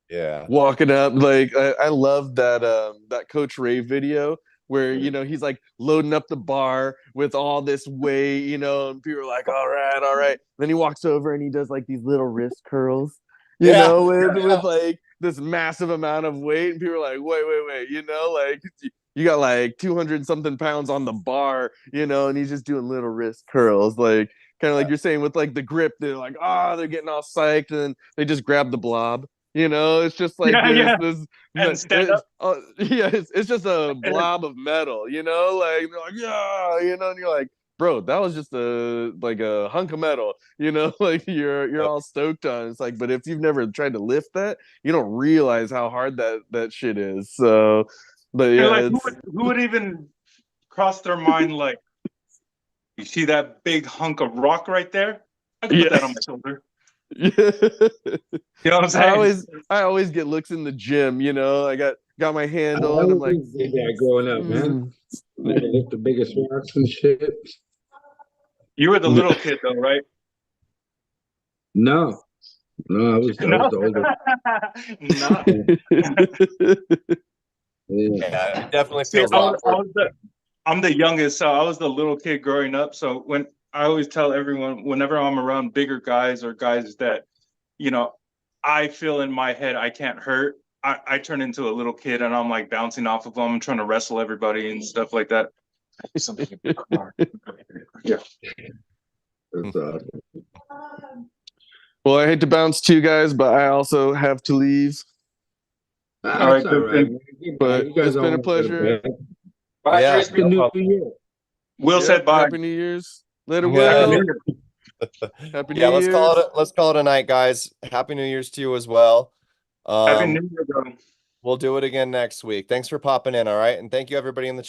Yeah. walking up, like I love that Coach Ray video where he's like loading up the bar with all this weight, and people are like, all right. Then he walks over and he does like these little wrist curls, with like this massive amount of weight, and people are like, wait, like you got like 200 something pounds on the bar, and he's just doing little wrist curls, like kind of like you're saying with like the grip. They're like, they're getting all psyched, and then they just grab the blob. It's just like this and stand up. It's just a blob of metal, like they're like, and you're like, bro, that was just a hunk of metal, like you're all stoked on. It's like, but if you've never tried to lift that, you don't realize how hard that shit is. So, but yeah, like, who would even cross their mind, like, you see that big hunk of rock right there? I can put that on my shoulder. Yeah. You know what I'm saying? I always get looks in the gym, I got my hand on. I'm like, did that growing up, man. I lift the biggest rocks and shit. You were the little kid though, right? No, I was the older. Yeah, it definitely feels awkward. I'm the youngest, so I was the little kid growing up. So when I always tell everyone, whenever I'm around bigger guys or guys that, I feel in my head I can't hurt, I turn into a little kid and I'm like bouncing off of them. I'm trying to wrestle everybody and stuff like that. Yeah. Well, I hate to bounce to you guys, but I also have to leave. All right, but it's been a pleasure. Bye. Yeah. Happy New Year. Will said bye. Happy New Year's. Later, Will. Happy New Year's. Let's call it a night, guys. Happy New Year's to you as well. Happy New Year, bro. We'll do it again next week. Thanks for popping in, all right? And thank you, everybody in the chat.